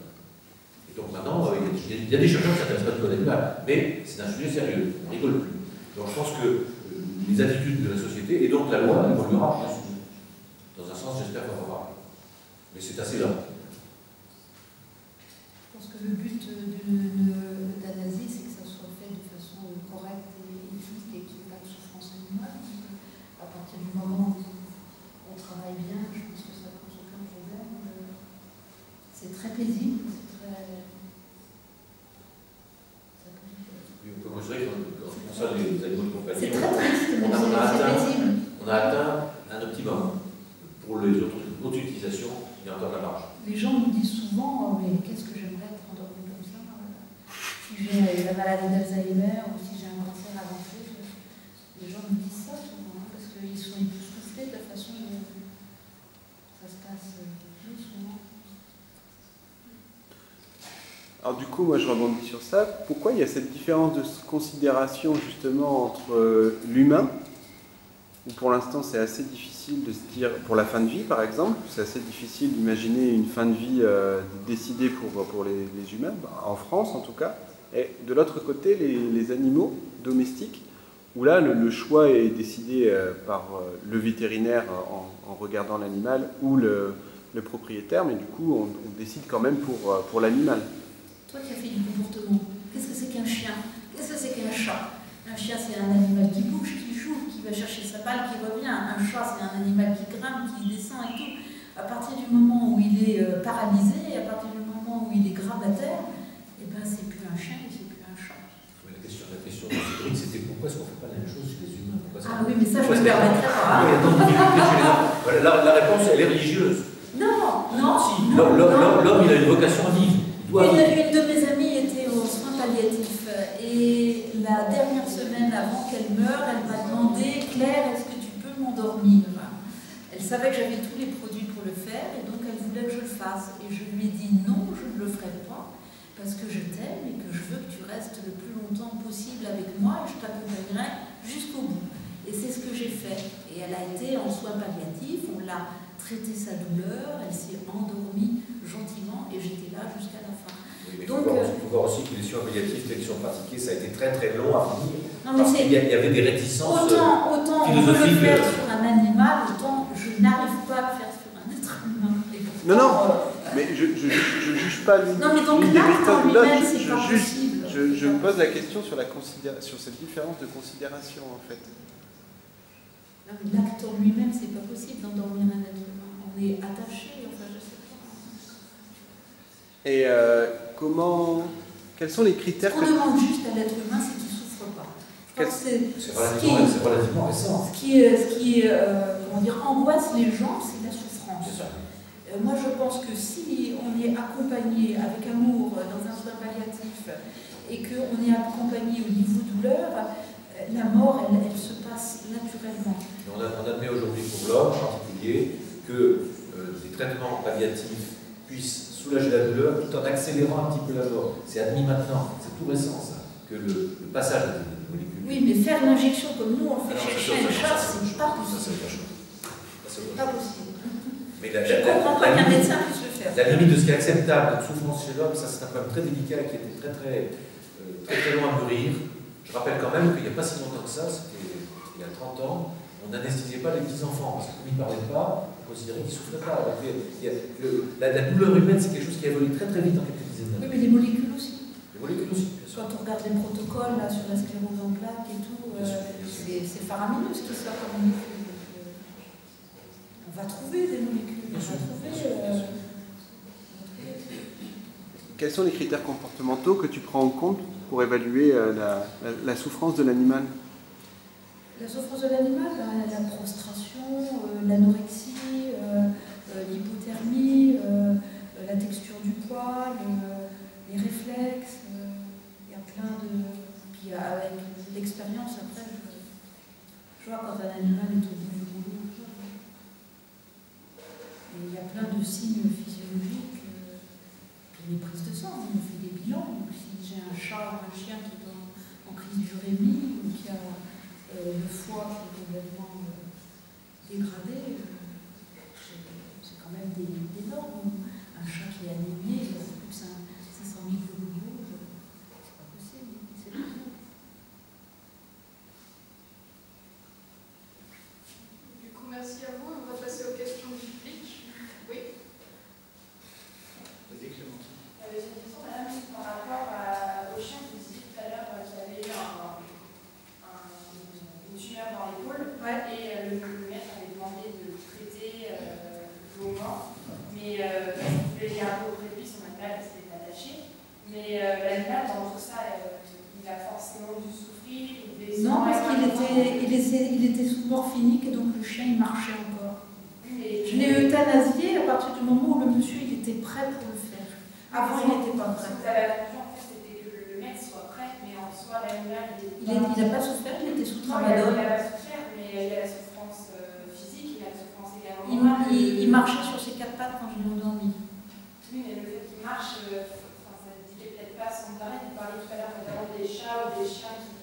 Et donc maintenant, il y a des chercheurs qui s'intéressent pas du code animal, mais c'est un sujet sérieux, on ne rigole plus. Donc je pense que les attitudes de la société, et donc la loi évoluera, bien sûr. Dans un sens, j'espère, favorable. Mais c'est assez lent. Je pense que le but de l'euthanasie, c'est que ça soit fait de façon correcte et éthique et qu'il n'y ait pas de souffrance animale. À partir du moment où on travaille bien, je pense que ça pose aucun problème. C'est très paisible, c'est très... Oui, on peut mesurer qu'en concerne les animaux de compagnie, c'est très triste, mais c'est paisible. On a atteint un optimum. Pour les autres utilisations, il y a encore de la marge. Les gens nous disent souvent, mais qu'est-ce que j'aimerais être endormi comme ça, si j'ai la maladie d'Alzheimer ou si j'ai un cancer avancé. Les gens me disent ça souvent, parce qu'ils sont époustouflés de la façon dont ça se passe souvent. Alors du coup, moi je rebondis sur ça. Pourquoi il y a cette différence de considération justement entre l'humain, où pour l'instant c'est assez difficile de se dire, pour la fin de vie par exemple, c'est assez difficile d'imaginer une fin de vie décidée pour les humains, en France en tout cas, et de l'autre côté les animaux domestiques, où là le choix est décidé par le vétérinaire en regardant l'animal ou le propriétaire, mais du coup on décide quand même pour l'animal. Toi qui as fait du comportement, qu'est-ce que c'est qu'un chien? Qu'est-ce que c'est qu'un chat? Un chien, c'est un animal qui bouge, qui joue, qui va chercher sa balle, qui revient. Un chat, c'est un animal qui grimpe, qui descend et tout. À partir du moment où il est paralysé, à partir du moment où il est grabataire, eh ben, c'est plus un chien et c'est plus un chat. Mais la question de Cédric, c'était pourquoi est-ce qu'on ne fait pas la même chose chez les humains? Ah oui, mais ça, je me permettrais pas. La réponse, elle est religieuse. Non, si. L'homme, il a une vocation à vivre. Une de mes amies était aux soins palliatifs et la dernière semaine avant qu'elle meure, elle m'a demandé « Claire, est-ce que tu peux m'endormir ?» Elle savait que j'avais tous les produits pour le faire et donc elle voulait que je le fasse. Et je lui ai dit non, je ne le ferai pas parce que je t'aime et que je veux que tu restes le plus longtemps possible avec moi et je t'accompagnerai jusqu'au bout. Et c'est ce que j'ai fait. Et elle a été en soins palliatifs, on l'a traité sa douleur, elle s'est endormie gentiment et j'étais là jusqu'à la fin. Oui, donc, il faut voir aussi que les soins palliatifs tels qu'ils sont pratiqués, ça a été très très long à finir. Non, mais il y avait des réticences autant on peut le philosophiques. faire sur un animal, autant je n'arrive pas à le faire sur un être humain. Et pourtant, Non, mais je juge pas l'une non, mais donc des l'acte méthodes en ou l'autre. lui-même, c'est pas possible. Je me pose la question sur cette différence de considération, en fait. Non, mais l'acte en lui-même, c'est pas possible d'endormir un être humain. On est attaché, enfin, je sais pas. Et quels sont les critères Ce qu'on demande juste à l'être humain, c'est qu'il ne souffre pas. C'est relativement récent. Ce qui comment dire, angoisse les gens, c'est la souffrance. C'est ça. Moi, je pense que si on est accompagné avec amour dans un soin palliatif et qu'on est accompagné au niveau douleur, la mort, elle se passe naturellement. On admet aujourd'hui pour l'homme en particulier que des traitements palliatifs puissent soulager la douleur tout en accélérant un petit peu la mort. C'est admis maintenant, c'est tout récent ça, que le passage des molécules. Oui, mais faire l'injection comme nous on le fait chez chien et chat, c'est pas possible. C'est pas possible. Mais je ne comprends pas qu'un médecin puisse le faire. La limite de ce qui est acceptable de souffrance chez l'homme, ça c'est un problème très délicat qui était très long à mûrir. Je rappelle quand même qu'il n'y a pas si longtemps que ça, c'était il y a 30 ans, on n'anesthésiait pas les petits-enfants, parce que comme ils ne parlaient pas, on considérait qu'ils ne souffraient pas. Donc, la douleur humaine, c'est quelque chose qui a évolué très très vite en quelques dizaines d'années. Oui, mais les molécules aussi. Les molécules aussi, bien sûr. Quand on regarde les protocoles là, sur la sclérose en plaques et tout, c'est faramineux ce qui sort comme molécule. On va trouver des molécules, on va trouver... Quels sont les critères comportementaux que tu prends en compte pour évaluer la souffrance de l'animal? La souffrance de l'animal, la prostration, l'anorexie, l'hypothermie, la texture du poil, les réflexes, il y a plein de... Puis avec l'expérience, après, je vois quand un animal est au bout du boulot. Et il y a plein de signes physiologiques. Les prises de sang, on fait des bilans. Donc, si j'ai un chat ou un chien qui est en crise d'urémie ou qui a le foie qui est complètement dégradé, c'est quand même des normes. Un chat qui est anémié, il a plus de 500 000 globules, c'est pas possible, c'est pas possible. Du coup, merci à vous. On va passer aux questions du public. Oui. Vas-y, Clément. J'ai une question, madame, par rapport au chien que vous disiez tout à l'heure qui avait eu une tumeur dans l'épaule, et le maître avait demandé de le traiter longuement, mais il voulait garder auprès de lui son animal parce qu'il était attaché. Mais l'animal, dans tout ça, il a forcément dû souffrir. Non, parce qu'il était sous morphinique et donc le chien il marchait encore. Je l'ai euthanasié à partir du moment où le monsieur il était prêt pour le faire. Avant, il n'était pas prêt. Vous avez attendu, en fait, c'était que le maître soit prêt, mais en soi, l'animal, il n'a pas souffert, il était sous Il tramadol. n'a pas souffert, mais il y a la souffrance physique, il y a la souffrance également. Il marchait sur ses quatre pattes quand je l'ai endormi. Oui, mais le fait qu'il marche, ça ne dit peut-être pas sans arrêt. Vous parliez tout à l'heure notamment des chats ou des chiens qui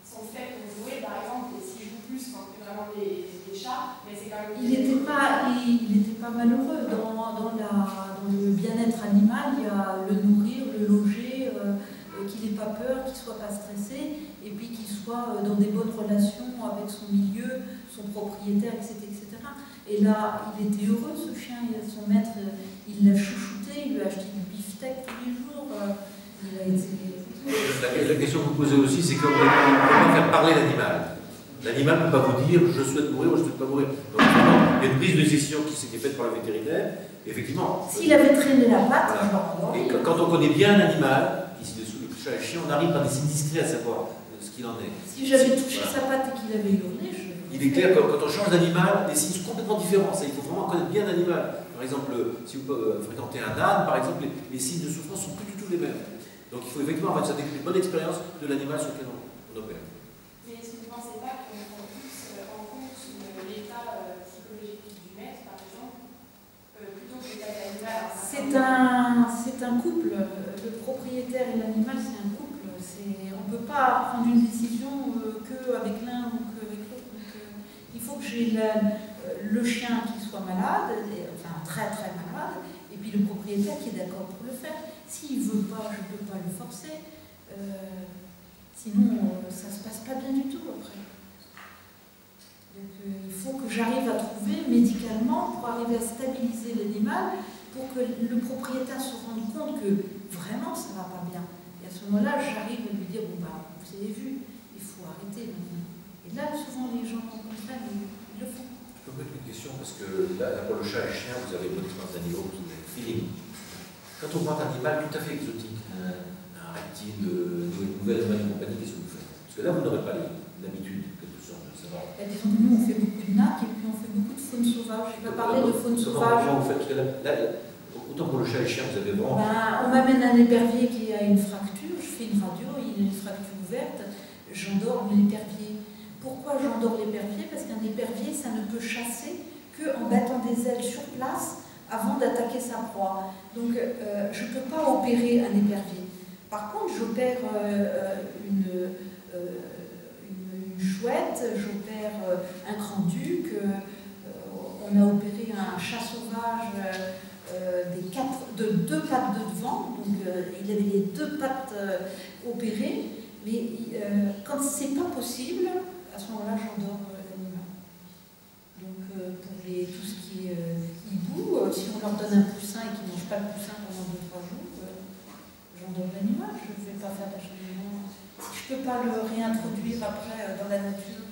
sont faits pour jouer, par exemple, et s'ils jouent plus, c'est vraiment des chats, mais c'est quand même... Il n'était pas malheureux. Dans le bien-être animal, il y a le nourrir, le loger, qu'il n'ait pas peur, qu'il ne soit pas stressé, et puis qu'il soit dans des bonnes relations avec son milieu, son propriétaire, etc. Et là, il était heureux, ce chien, son maître, il l'a chouchouté, il lui a acheté du beefsteak tous les jours. Il a été... La question que vous posez aussi, c'est comment faire parler l'animal. L'animal ne peut pas vous dire je souhaite mourir ou je ne souhaite pas mourir. Donc, il y a une prise de décision qui s'était faite par le vétérinaire. Effectivement. S'il avait traîné la patte, et quand on connaît bien un animal, ici dessous le chat et le chien, on arrive par des signes discrets à savoir ce qu'il en est. Si j'avais touché sa patte et qu'il avait hurlé, il est clair que quand on change d'animal, les signes sont complètement différents. Ça, il faut vraiment connaître bien l'animal. Par exemple, si vous fréquentez un âne, par exemple, les signes de souffrance sont plus du tout les mêmes. Donc il faut effectivement avoir une bonne expérience de l'animal sur lequel on opère. Mais est-ce que vous ne pensez pas qu'on pousse en compte l'état psychologique du C'est un couple. Le propriétaire et l'animal, c'est un couple. On ne peut pas prendre une décision qu'avec l'un ou qu'avec l'autre. Il faut que j'ai le chien qui soit malade, enfin très très malade, et puis le propriétaire qui est d'accord pour le faire. S'il ne veut pas, je ne peux pas le forcer. Sinon, ça ne se passe pas bien du tout après. Donc il faut que j'arrive à trouver médicalement pour arriver à stabiliser l'animal, pour que le propriétaire se rende compte que vraiment ça ne va pas bien. Et à ce moment-là, j'arrive à lui dire, bon bah, vous avez vu, il faut arrêter maintenant. Et là, souvent les gens comprennent, ils le font. Je peux mettre une question, parce que là, pour le chat et le chien, vous avez une expérience d'animaux, vous avez le feeling. Quand on prend un animal tout à fait exotique, un reptile, une nouvelle animal de compagnie, qu'est-ce que vous faites? Parce que là, vous n'aurez pas l'habitude, quelque sorte, de savoir. Disons que nous, on fait beaucoup de nacs et puis on fait beaucoup de faune sauvage. Je vais pas parler de faune sauvage. Comment vous faites? Parce que là, autant pour le chat et le chien, vous avez vraiment. On m'amène un épervier qui a une fracture, je fais une radio, il a une fracture ouverte, j'endors l'épervier. Pourquoi j'endors l'épervier? Parce qu'un épervier, ça ne peut chasser qu'en battant des ailes sur place avant d'attaquer sa proie. Donc, je ne peux pas opérer un épervier. Par contre, j'opère une chouette, j'opère un grand-duc, on a opéré un chat sauvage de 2 pattes de devant, donc il avait les 2 pattes opérées, mais quand c'est pas possible, à ce moment-là, j'endors l'animal. Donc pour tout ce qui est hibou, si on leur donne un poussin et qu'ils ne mangent pas le poussin pendant 2-3 jours, j'endors l'animal, je ne vais pas faire d'acheminement. Si je ne peux pas le réintroduire après dans la nature,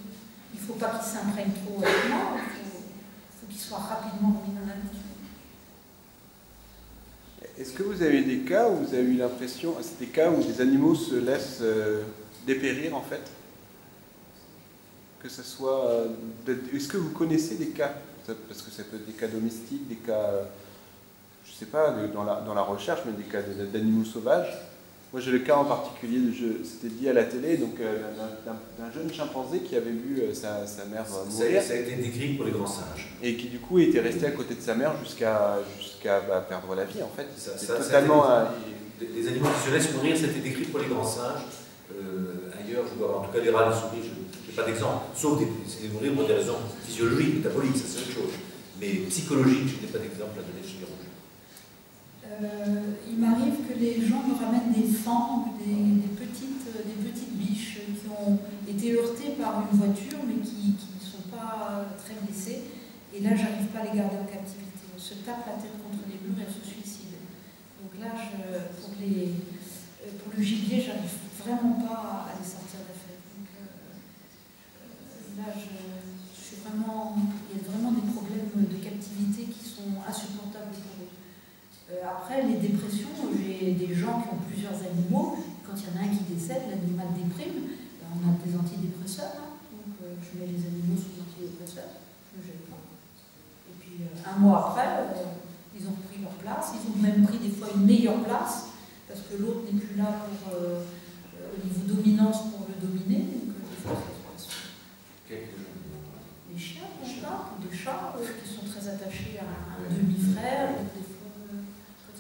il ne faut pas qu'il s'imprègne trop avec moi, il faut qu'il soit rapidement remis dans la nature. Est-ce que vous avez des cas où vous avez eu l'impression, c'est des cas où des animaux se laissent dépérir en fait? Que ce soit... Est-ce que vous connaissez des cas? Parce que ça peut être des cas domestiques, des cas, je ne sais pas, dans la recherche, mais des cas d'animaux sauvages. Moi j'ai le cas en particulier, c'était dit à la télé, donc d'un jeune chimpanzé qui avait vu sa mère mourir. Ça a été décrit pour les grands singes. Et qui du coup était resté à côté de sa mère jusqu'à perdre la vie en fait. Ça totalement... Les animaux qui se laissent mourir, c'était décrit pour les grands singes. Ailleurs, je vois en tout cas les rats, les souris, je n'ai pas d'exemple. Sauf c'est mourir pour des raisons physiologiques, métaboliques, ça c'est autre chose. Mais psychologiques, je n'ai pas d'exemple à donner chez les rouges. Il m'arrive que les gens me ramènent des fans, des petites biches qui ont été heurtées par une voiture mais qui ne sont pas très blessées. Et là, j'arrive pas à les garder en captivité. On se tape la tête contre les murs et elles se suicident. Donc là, pour le gibier, j'arrive vraiment pas à les sortir d'affaire. Donc là, je suis vraiment... Il y a vraiment des problèmes de captivité qui sont insupportables pour eux. Après, les dépressions, j'ai des gens qui ont plusieurs animaux. Quand il y en a un qui décède, l'animal déprime. On a des antidépresseurs. Hein. Donc, je mets les animaux sous antidépresseurs. Je ne gêne pas. Et puis, un mois après, ils ont repris leur place. Ils ont même pris des fois une meilleure place parce que l'autre n'est plus là pour, au niveau dominance pour le dominer. Donc, des fois, ça se passe. Les chiens, des chats qui sont très attachés à un demi-frère. Des fois,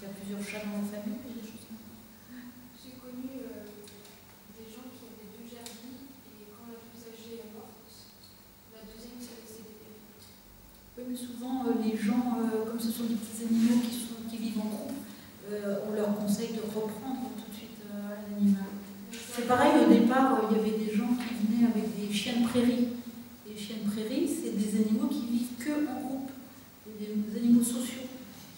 il y a plusieurs chats dans la famille, des choses comme ça. J'ai connu des gens qui avaient 2 gerbils et quand la plus âgée est morte, la deuxième s'est laissée dépérir. Oui, mais souvent, les gens, comme ce sont des petits animaux qui vivent en groupe, on leur conseille de reprendre tout de suite l'animal. C'est pareil, au départ, il y avait des gens qui venaient avec des chiens de prairie. Les chiens de prairie, c'est des animaux qui vivent que en groupe, des animaux sociaux.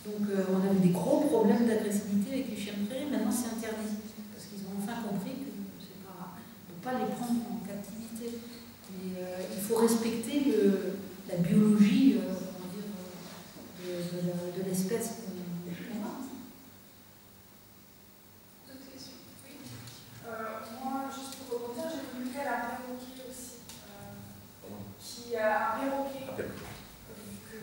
Donc on avait des gros problèmes d'agressivité avec les chiens de prairie, maintenant c'est interdit, parce qu'ils ont enfin compris que c'est pas, on ne peut pas les prendre en captivité. Mais il faut respecter la biologie de l'espèce qu'on a. D'autres questions? Oui. Moi, juste pour rebondir, j'ai vu qu'elle a un perroquet aussi, qui a un perroquet.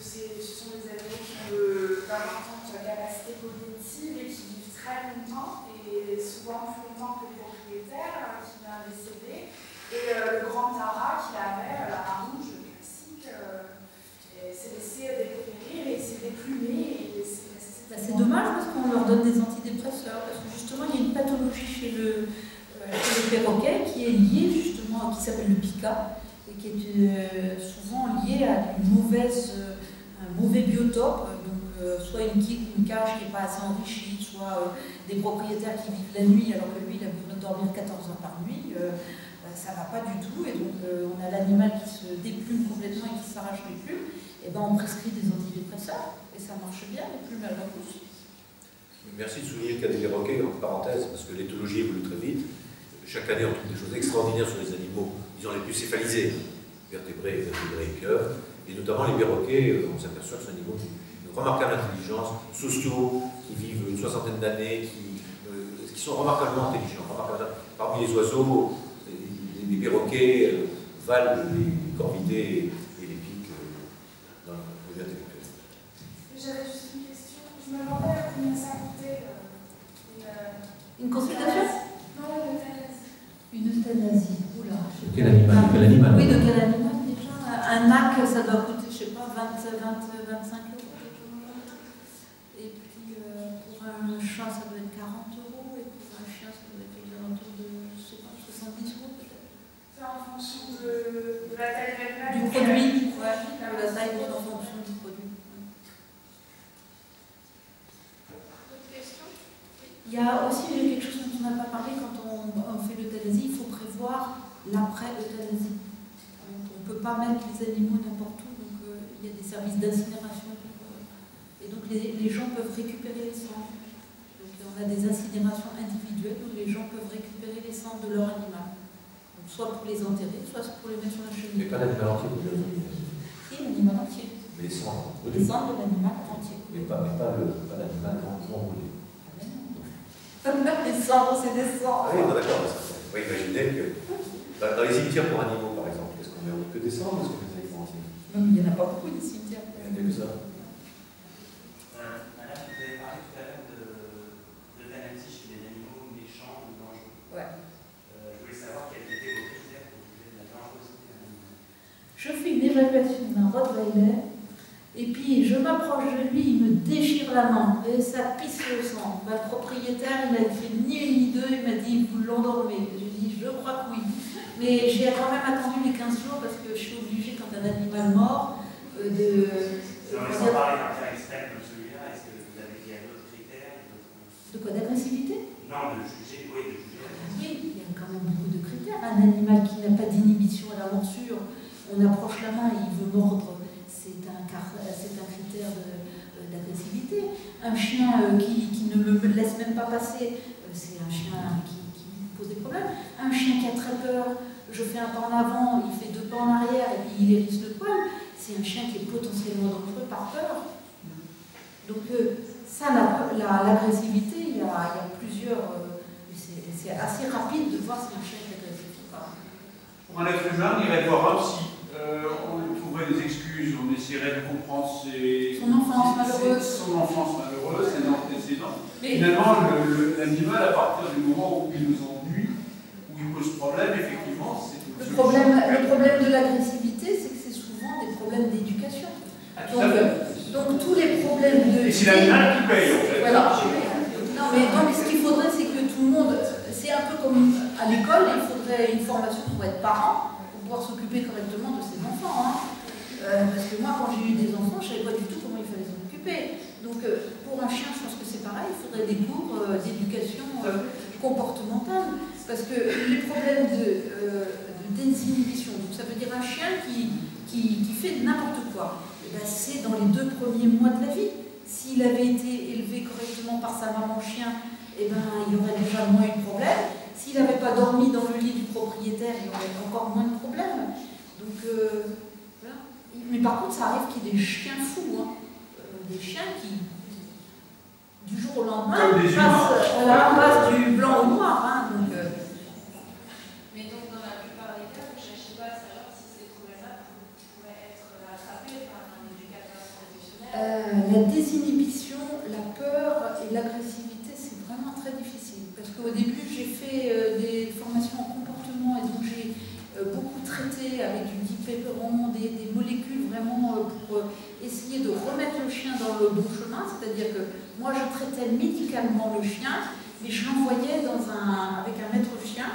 Ce sont des animaux qui ont d'importantes capacités cognitives et qui vivent très longtemps, et souvent plus longtemps que le propriétaire qui vient décéder. Et le grand Tara qu'il avait, la rouge classique, s'est laissé dépérir et s'est déplumé et s'est dommage parce qu'on leur donne des antidépresseurs, parce que justement il y a une pathologie chez le perroquet qui est liée justement, qui s'appelle le pica, et qui est souvent liée à un mauvais biotope, donc soit une cage qui n'est pas assez enrichie, soit des propriétaires qui vivent la nuit alors que lui il a besoin de dormir 14 heures par nuit. Ça ne va pas du tout, et donc on a l'animal qui se déplume complètement et qui s'arrache les plumes, et ben on prescrit des antidépresseurs, et ça marche bien, les plumes elles repoussent. Merci de souligner le cas des perroquets, en parenthèse, parce que l'éthologie évolue très vite. Chaque année, on trouve des choses extraordinaires sur les animaux, disons les plus céphalisés, vertébrés et pieuvres, et notamment les perroquets, on s'aperçoit que c'est un animal d'une remarquable intelligence, sociaux, qui vivent une soixantaine d'années, qui sont remarquablement intelligents. Parmi les oiseaux, les perroquets valent les corvidés et les pics dans le milieu intellectuel. J'avais juste une question. Je me demandais combien ça coûtait une consultation? Non, une euthanasie. Une euthanasie. Oula. Quel animal? Oui, de quel animal déjà? Un NAC, ça doit coûter, je ne sais pas, 25 €. Et puis pour un chat, ça doit être 40 €. Et pour un chien, ça doit être aux alentours de, je sais pas, 70 € peut-être. C'est en fonction de la taille de l'animal. Du produit, ouais, la taille est en fonction du produit. D'autres questions? Il y a aussi quelque chose dont on n'a pas parlé quand on fait l'euthanasie, il faut prévoir l'après-euthanasie. On ne peut pas mettre les animaux n'importe où, donc il y a des services d'incinération. Et donc les gens peuvent récupérer les cendres. Donc on a des incinérations individuelles où les gens peuvent récupérer les cendres de leur animal. Donc, soit pour les enterrer, soit pour les mettre sur la cheminée. Mais pas l'animal entier, vous dire. Si, l'animal entier. Mais les cendres. Les cendres de l'animal entier. Mais pas l'animal non brûlé. Les cendres, c'est des cendres. Ah oui, d'accord. On va imaginer que dans les cimetières pour animaux, par exemple, est-ce qu'on met que des cendres ou est-ce qu'on met des animaux entiers? Non, mais il n'y en a pas beaucoup des cimetières. Il y en a que ça. Madame, vous avez parlé tout à l'heure d'euthanasie chez des animaux méchants ou dangereux. Ouais. Je voulais savoir quels étaient vos critères pour juger de la dangerosité d'un animal. Je fais une évaluation d'un Rottweiler, et puis je m'approche de lui, il me déchire la main, et ça pisse le sang. Le propriétaire, il a fait ni une ni deux, il m'a dit, vous l'endormez. J'ai dit, je crois que oui. Mais j'ai quand même attendu les 15 jours, parce que je suis obligée, quand un animal mort, de... Non, mais sans parler d'un cas extrême comme celui-là, est-ce que vous avez dit à d'autres critères? De quoi? D'agressivité? Non, de juger, oui, de juger. Oui, il y a quand même beaucoup de critères. Un animal qui n'a pas d'inhibition à la morsure, on approche la main et il veut mordre, c'est un critère d'agressivité. Un chien qui ne me laisse même pas passer, c'est un chien qui pose des problèmes. Un chien qui a très peur, je fais un pas en avant, il fait 2 pas en arrière et puis il hérisse le poil, c'est un chien qui est potentiellement dangereux par peur. Donc ça, l'agressivité, il y a plusieurs... c'est assez rapide de voir si un chien est agressif ou pas. Pour un être humain, on irait voir un psy. On trouverait des excuses, on essaierait de comprendre son enfance malheureuse, ses antécédents. Finalement, l'animal, à partir du moment où il nous ennuie, où il pose problème, effectivement, c'est une le problème de l'agressivité, c'est que c'est souvent des problèmes d'éducation. Donc tous les problèmes de... Et c'est l'animal qui paye, en fait. Voilà. Non, mais donc ce qu'il faudrait, c'est que tout le monde... C'est un peu comme à l'école, il faudrait une formation pour être parent, pour pouvoir s'occuper correctement de ses enfants. Parce que moi, quand j'ai eu des enfants, je ne savais pas du tout comment il fallait s'en occuper. Donc pour un chien, je pense que c'est pareil, il faudrait des cours d'éducation comportementale. Parce que les problèmes de désinhibition, donc ça veut dire un chien qui fait n'importe quoi, c'est dans les 2 premiers mois de la vie. S'il avait été élevé correctement par sa maman chien, il aurait déjà moins eu de problème. S'il n'avait pas dormi dans le lit du propriétaire, il aurait encore moins de problèmes. Donc, voilà. Mais par contre, ça arrive qu'il y ait des chiens fous, des chiens qui, du jour au lendemain, passent du blanc au noir. Mais donc, dans la plupart des cas, vous ne cherchez pas à savoir si ces problèmes-là pourraient être rattrapés par un éducateur professionnel. La désinhibition, la peur et l'agressivité, c'est vraiment très difficile. Parce qu'au début, j'ai fait des formations en comportement et donc j'ai beaucoup traité avec du dipéperon, des molécules vraiment pour essayer de remettre le chien dans le bon chemin, c'est-à-dire que moi je traitais médicalement le chien, mais je l'envoyais avec un maître chien,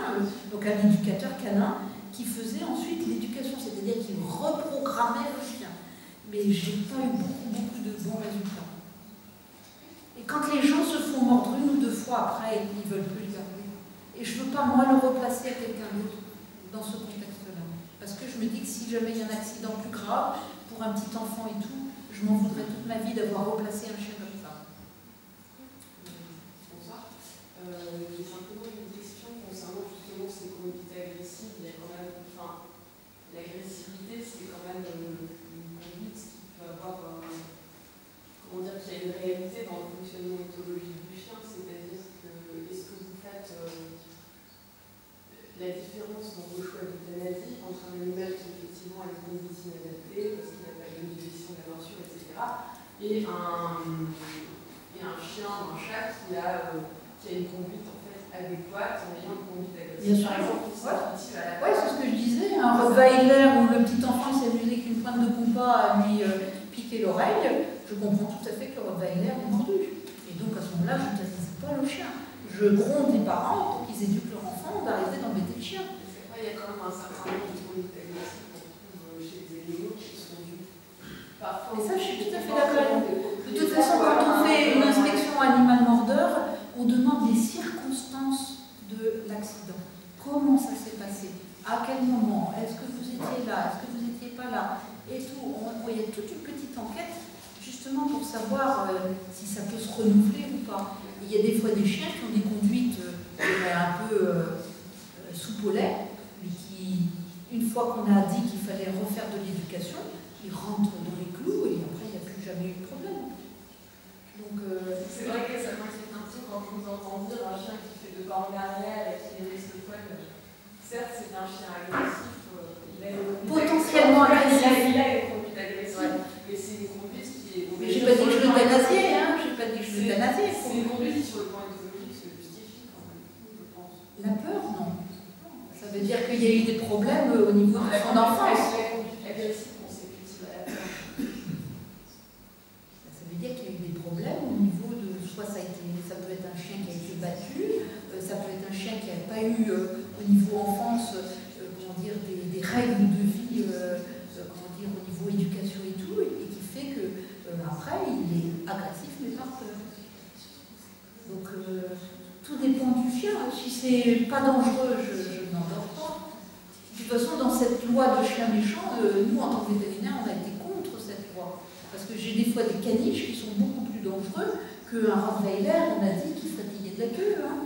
donc un éducateur canin, qui faisait ensuite l'éducation, c'est-à-dire qu'il reprogrammait le chien. Mais j'ai pas eu beaucoup de bons résultats. Et quand les gens se font mordre 1 ou 2 fois après, ils ne veulent plus le garder. Et je ne veux pas, moi, le replacer à quelqu'un d'autre dans ce contexte-là. Parce que je me dis que si jamais il y a un accident plus grave, pour un petit enfant et tout, je m'en voudrais toute ma vie d'avoir replacé un chien comme ça. Bonsoir. J'ai simplement une question concernant justement ces conduites agressives. Il y a quand même, enfin, l'agressivité, c'est quand même une conduite qui peut avoir, comment dire, qu'il y a une réalité dans le fonctionnement éthologique du chien, c'est-à-dire que, est-ce que vous faites la différence dans vos choix d'euthanasie entre un animal qui effectivement a une conduite inadaptée, parce qu'il n'a pas de gestion de la morsure, etc., et un chien, un chat qui a une conduite en fait adéquate en ayant une conduite agressive. Bien sûr. Par exemple, ouais, c'est ce que je disais, un Rottweiler où le petit enfant s'est amusé qu'une pointe de compas à lui piquer l'oreille, je comprends tout à fait que le Rottweiler est mordu. Et donc à ce moment-là, je n'euthanasie pas le chien. Je gronde les parents pour qu'ils éduquent leur enfant d'arrêter d'embêter le chien. Il y a quand même un certain nombre de conduites agressives qu'on trouve chez les animaux qui sont dues parfois. Mais ça, je suis tout à fait d'accord. De toute façon, quand on fait une inspection animal mordeur, on demande les circonstances de l'accident. Comment ça s'est passé? À quel moment? Est-ce que vous étiez là? Est-ce que vous n'étiez pas là? Et tout. Il y a toute une petite enquête justement pour savoir si ça peut se renouveler ou pas. Il y a des fois des chiens qui ont des conduites un peu soupe au lait, mais qui, une fois qu'on a dit qu'il fallait refaire de l'éducation, ils rentrent dans les clous et après il n'y a plus jamais eu de problème. Donc, c'est vrai que ça m'inquiète un peu quand je vous entends dire un chien qui fait 2 pas en arrière et qui laisse le poil. Certes, c'est un chien agressif, il a une potentiellement agressif. Il a une conduite agressive, mais c'est une conduite qui est. Mais j'ai pas dit que je l'euthanasiais, hein, j'ai pas dit que je l'euthanasiais. C'est une conduite qui, sur le plan éthologique, se justifie quand même, je pense. La peur, non. Ça veut dire qu'il y a eu des problèmes au niveau de son enfance. La conduite agressive consécutive à la peur. Ça veut dire qu'il y a eu des problèmes au niveau de. Soit ça peut être un chien qui a été battu, ça peut être un chien qui n'a pas eu au niveau enfance comment dire, des règles de vie comment dire, au niveau éducation et tout, et qui fait que après il est agressif mais par peur. Donc tout dépend du chien. Si c'est pas dangereux, je n'endors pas. De toute façon, dans cette loi de chien méchant, nous en tant que vétérinaires, on a été contre cette loi. Parce que j'ai des fois des caniches qui sont beaucoup plus dangereux qu'un Rottweiler, on a dit, qui fatiguait de la queue. Hein.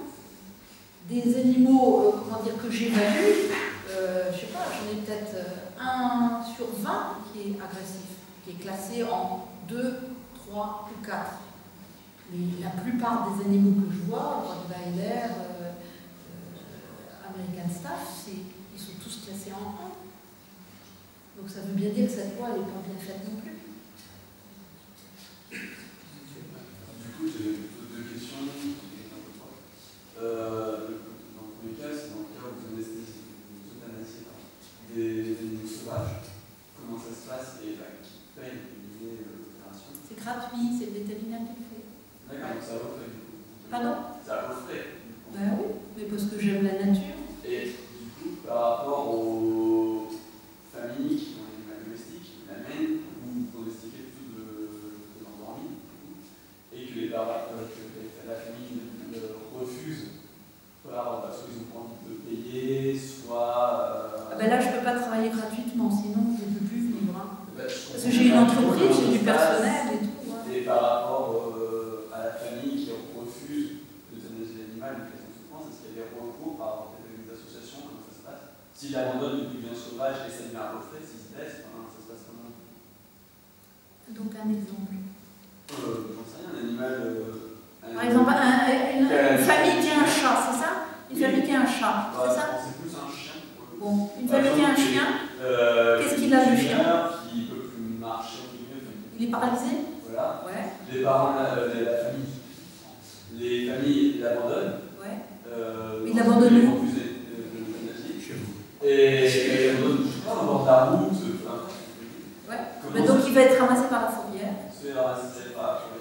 Des animaux, comment dire, que j'évalue, je sais pas, j'en ai peut-être 1 sur 20 qui est agressif, qui est classé en 2, 3 ou 4. Mais la plupart des animaux que je vois, Rottweiler, American Staff, ils sont tous classés en 1. Donc ça veut bien dire que cette loi, elle n'est pas bien faite non plus. Du coup, j'ai plutôt 2 questions. Dans le premier cas, c'est dans le cas où vous euthanasiez des animaux sauvages. Comment ça se passe et qui paye l'opération? C'est gratuit, c'est le vétérinaire qui le fait. D'accord, donc ça a vos frais du coup. Pardon? Ça a vos frais. Ben oui, mais parce que j'aime la nature. Et du coup, par rapport aux familles qui ont des animaux domestiques, l'amènent ou pronostiquer tout de l'endormi, et que la famille refuse parce qu'ils ont pas envie de payer, soit. Ben là, je ne peux pas travailler gratuitement, sinon je ne peux plus vivre. Hein. Parce que j'ai une entreprise, j'ai du personnel et tout. Hein. Et par rapport à la famille qui refuse d'euthanasier l'animal, une question de souffrance, est-ce qu'il y a des recours par des associations? Comment ça se passe? S'il abandonne depuis bien sauvage et ça devient un reflet, s'il se laisse, ça se passe comment? Donc un exemple. J'en sais rien, un animal. Par exemple, une famille qui a un chat, c'est ça? Une famille qui a un chat, c'est ça? C'est plus un chien. Bon, une famille qui a un chien, qu'est-ce qu'il a le chien? Qui ne peut plus marcher. Il est paralysé? Voilà. Ouais. Les parents, la famille. Les familles l'abandonnent. Ouais. Il l'abandonne où? Et il abandonne, je sais pas, en bord de la route. Ouais. Mais donc il va être ramassé par la fourrière.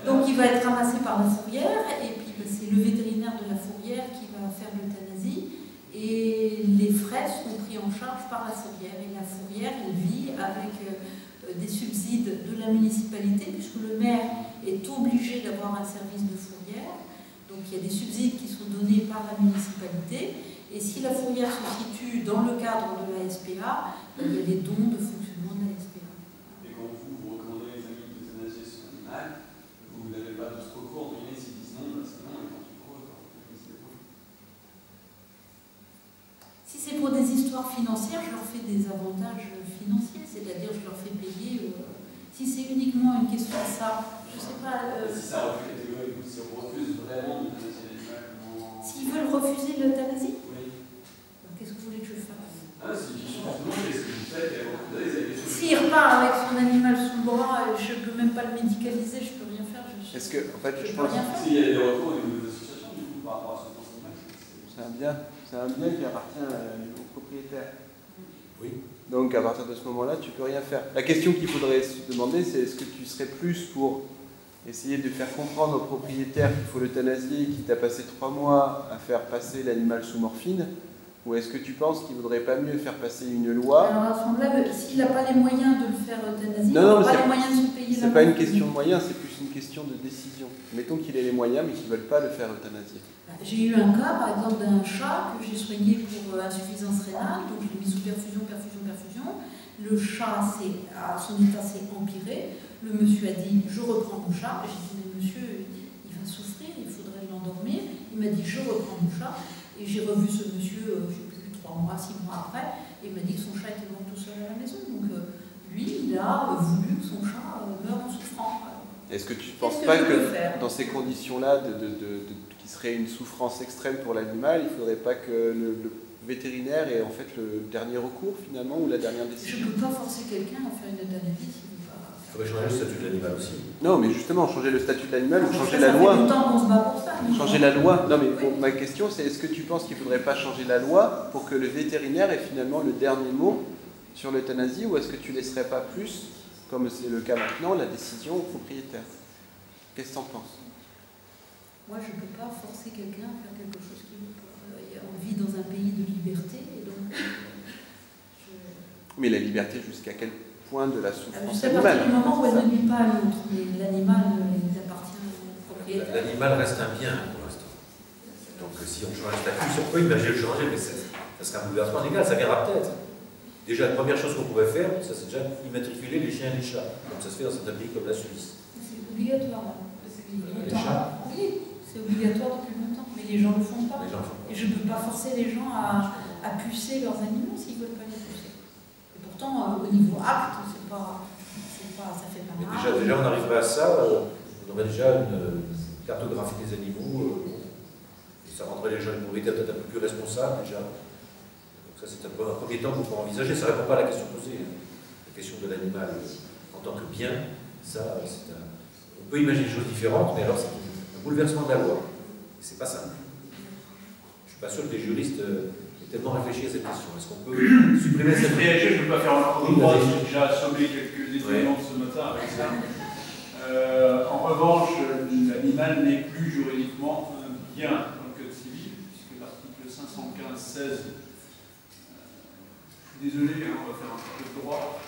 Donc il va être ramassé par la fourrière, et puis c'est le vétérinaire de la fourrière qui va faire l'euthanasie, et les frais seront pris en charge par la fourrière. Et la fourrière, elle vit avec des subsides de la municipalité, puisque le maire est obligé d'avoir un service de fourrière. Donc il y a des subsides qui sont donnés par la municipalité, et si la fourrière se situe dans le cadre de la SPA, il y a des dons de fonctionnement de la SPA. Et quand vous recommandez les amis d'euthanasier son animal, vous n'avez pas d'autre recours, entre guillemets, s'ils disent non, bah c'est non, et quand tu crois, Si c'est pour des histoires financières, je leur fais des avantages financiers, c'est-à-dire je leur fais payer. Si c'est uniquement une question de ça, je ne sais pas. Si c'est un refus catégorique, si on refuse vraiment d'euthanasier l'animal, comment... S'ils veulent refuser l'euthanasie, oui. Qu'est-ce que vous voulez que je fasse? Ah, c'est une question pour tout le monde, qu'est-ce que vous faites? S'il repart avec son animal sous le bras, je ne peux même pas le médicaliser, je ne peux rien faire. Est-ce que, en fait, je pense qu'il y a des recours au niveau des associations, du coup, par rapport à ce consommateur. C'est un bien qui appartient au propriétaire. Oui. Donc, à partir de ce moment-là, tu ne peux rien faire. La question qu'il faudrait se demander, c'est est-ce que tu serais plus pour essayer de faire comprendre au propriétaire qu'il faut l'euthanasier, qu'il t'a passé 3 mois à faire passer l'animal sous morphine, ou est-ce que tu penses qu'il ne vaudrait pas mieux faire passer une loi? Alors, à ce moment-là, s'il n'a pas les moyens de le faire euthanasier, il n'a pas les moyens de se payer la c'est pas une question de moyens, c'est plus une question de décision. Mettons qu'il ait les moyens, mais qu'il ne veulent pas le faire euthanasier. J'ai eu un cas, par exemple, d'un chat que j'ai soigné pour insuffisance rénale, donc je l'ai mis sous perfusion. Le chat, son état s'est empiré. Le monsieur a dit, je reprends mon chat. J'ai dit, mais monsieur, il va souffrir, il faudrait l'endormir. Il m'a dit, je reprends mon chat. Et j'ai revu ce monsieur, je ne sais plus, 3 mois, 6 mois après, et il m'a dit que son chat était mort tout seul à la maison. Donc lui, il a voulu que son chat meure en souffrant. Est-ce que tu ne penses pas que dans ces conditions-là, qui serait une souffrance extrême pour l'animal, il ne faudrait pas que le vétérinaire ait en fait le dernier recours finalement, ou la dernière décision? Je ne peux pas forcer quelqu'un à faire une euthanasie s'il ne veut pas. Il faudrait changer le statut de l'animal aussi. Non, mais justement, changer le statut de l'animal ou changer la loi. Ça fait longtemps qu'on se bat pour ça. Changer la loi. Non, mais bon, ma question, c'est est-ce que tu penses qu'il ne faudrait pas changer la loi pour que le vétérinaire ait finalement le dernier mot sur l'euthanasie, ou est-ce que tu ne laisserais pas plus, comme c'est le cas maintenant, la décision au propriétaire? Qu'est-ce que tu en penses? Moi, je ne peux pas forcer quelqu'un à faire quelque chose qu'il veut pas. On vit dans un pays de liberté, et donc... Mais la liberté jusqu'à quel point de la souffrance animale? À partir du moment où elle ne nuit pas à l'autre, mais l'animal appartient au propriétaire. L'animal reste un bien pour l'instant. Donc si on change le statut, on peut imaginer le changer, mais ça sera un bouleversement légal, ça viendra peut-être. Déjà, la première chose qu'on pourrait faire, ça c'est déjà immatriculer les chiens et les chats. Donc ça se fait dans certains pays comme la Suisse. C'est obligatoire. Les chats? Oui, c'est obligatoire depuis longtemps, mais les gens ne le font pas. Et je ne peux pas forcer les gens à pucer leurs animaux s'ils ne veulent pas les pucer. Et pourtant, au niveau acte, ça fait pas mal. Déjà, on arriverait à ça, on aurait déjà une cartographie des animaux, et ça rendrait les gens, les propriétaires peut-être un peu plus responsables déjà. Donc ça, c'est un premier temps qu'on peut envisager. Ça ne répond pas à la question posée. La question de l'animal en tant que bien, ça, on peut imaginer des choses différentes, mais alors c'est un bouleversement de la loi. Et c'est pas simple. Je suis pas sûr que les juristes aient tellement réfléchi à cette question. Est-ce qu'on peut supprimer cette... Je ne peux pas faire un cours de droit, j'ai déjà assommé quelques étudiants ce matin avec ça. En revanche, l'animal n'est plus juridiquement un bien dans le Code civil, puisque l'article 515-16, je suis désolé, on va faire un peu de droit,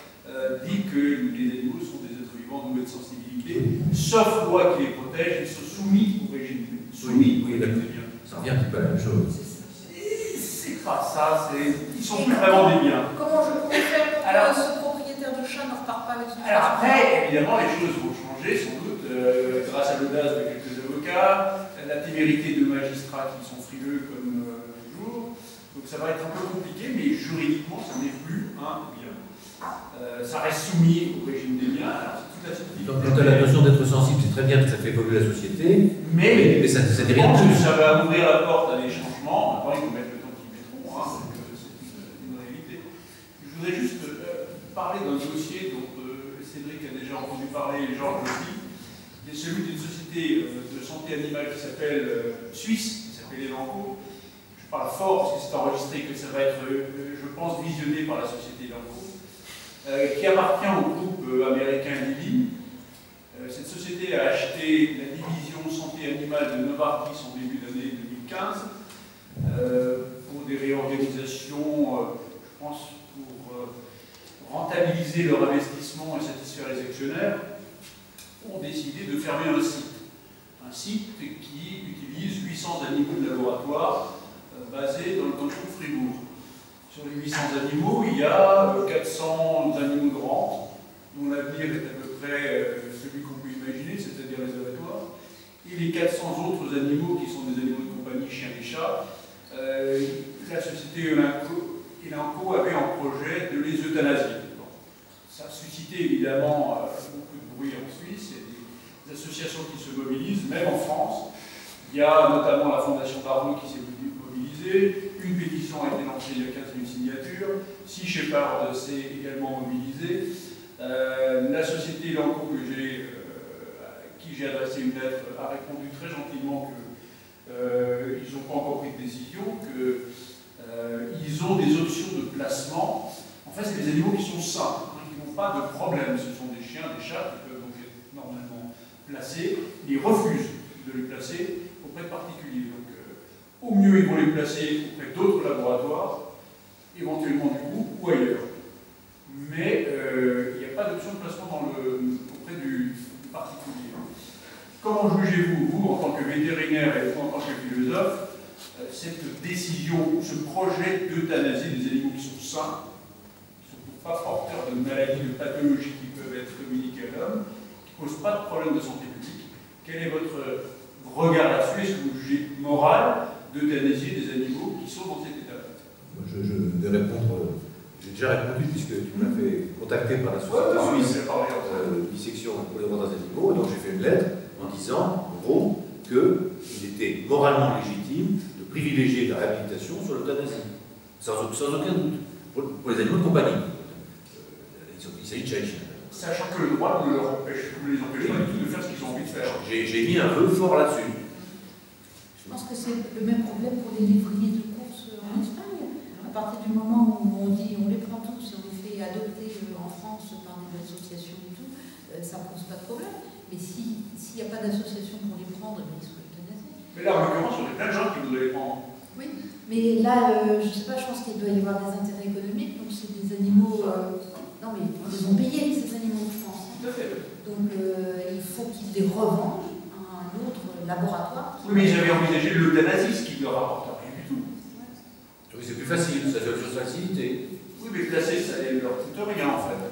dit que les animaux sont des êtres vivants doués de sensibilité, sauf loi qui les protège, ils sont soumis au régime. Soumis, oui, ça revient un petit peu à la même chose. C'est pas ça, ils sont plus vraiment des biens. Comment je pourrais faire pour que ce propriétaire de chat ne repart pas avec son chat? Alors après, évidemment, les choses vont changer, sans doute, grâce à l'audace de quelques avocats, la témérité de magistrats qui sont frileux comme toujours. Donc ça va être un peu compliqué, mais juridiquement, ça n'est plus un bien. Ça reste soumis au régime des biens. Alors, donc la notion d'être sensible, c'est très bien, que ça fait évoluer la société, mais ça dit rien de plus. Ça va ouvrir la porte à des changements. Maintenant, ils vont mettre le temps qu'ils mettront, c'est une réalité. Je voudrais juste parler d'un dossier dont Cédric a déjà entendu parler, et Georges aussi, qui est celui d'une société de santé animale qui s'appelle Suisse, qui s'appelle Elanco. Je parle fort parce que c'est enregistré, que ça va être, je pense, visionné par la société Elanco, qui appartient au groupe américain Lilly. Cette société a acheté la division santé animale de Novartis en début d'année 2015 pour des réorganisations, je pense, pour rentabiliser leur investissement et satisfaire les actionnaires, ont décidé de fermer un site. Un site qui utilise 800 animaux de laboratoire basés dans le canton de Fribourg. Sur les 800 animaux, il y a 400 animaux grands, dont l'avenir est à peu près celui qu'on peut imaginer, c'est-à-dire les abattoirs, et les 400 autres animaux qui sont des animaux de compagnie, chiens et chats. La société Elanco avait en projet de les euthanasier. Bon. Ça a suscité évidemment beaucoup de bruit en Suisse, et des associations qui se mobilisent, même en France. Il y a notamment la Fondation Darwin qui s'est mobilisée, une pétition a été lancée, il y a 15 000 signatures, Sea Shepherd s'est également mobilisée. La société Elanco, à qui j'ai adressé une lettre, a répondu très gentiment qu'ils n'ont pas encore pris de décision, qu'ils ont des options de placement. En fait, c'est des animaux qui sont sains, qui n'ont pas de problème. Ce sont des chiens, des chats qui peuvent donc être normalement placés. Ils refusent de les placer auprès de particuliers. Donc, au mieux, ils vont les placer auprès d'autres laboratoires, éventuellement du groupe ou ailleurs. Mais il n'y a pas d'option de placement auprès du particulier. Comment jugez-vous, vous, en tant que vétérinaire et vous, en tant que philosophe, cette décision, ce projet d'euthanasie des animaux qui sont sains, qui ne sont pas porteurs de maladies, de pathologies qui peuvent être communiquées à l'homme, qui ne posent pas de problème de santé publique? Quel est votre regard là-dessus? Est-ce que vous jugez moral d'euthanasier des animaux qui sont dans cet état-là? Je vais répondre. J'ai déjà répondu puisque tu m'as fait contacter par la société suisse Dissection pour les droits des animaux. Donc j'ai fait une lettre en disant, en gros, qu'il était moralement légitime de privilégier la réhabilitation sur l'euthanasie, sans aucun doute, pour les animaux de compagnie. Il s'agit de chiens. Sachant que le droit ne les empêche pas du tout de faire ce qu'ils ont envie de faire. J'ai mis un vœu fort là-dessus. Je pense que c'est le même problème pour les lévriers de course en Espagne. À partir du moment où on dit on les prend tous et on les fait adopter en France par des associations et tout, ça ne pose pas de problème. Mais s'il n'y a pas d'association pour les prendre, ils sont euthanasiés. Mais là, en l'occurrence, il y a plein de gens qui voudraient les prendre. Oui, mais là, je ne sais pas, je pense qu'il doit y avoir des intérêts économiques. Donc c'est des animaux. Non, mais ils ont payé ces animaux, je pense. Tout à fait. Donc il faut qu'ils les revendent à un autre laboratoire. Oui, mais ils avaient envisagé l'euthanasie, ce qui ne leur rapporte rien du tout. Oui, c'est plus facile, ça fait une facilité. Oui, mais placer, ça ne leur coûte rien en fait.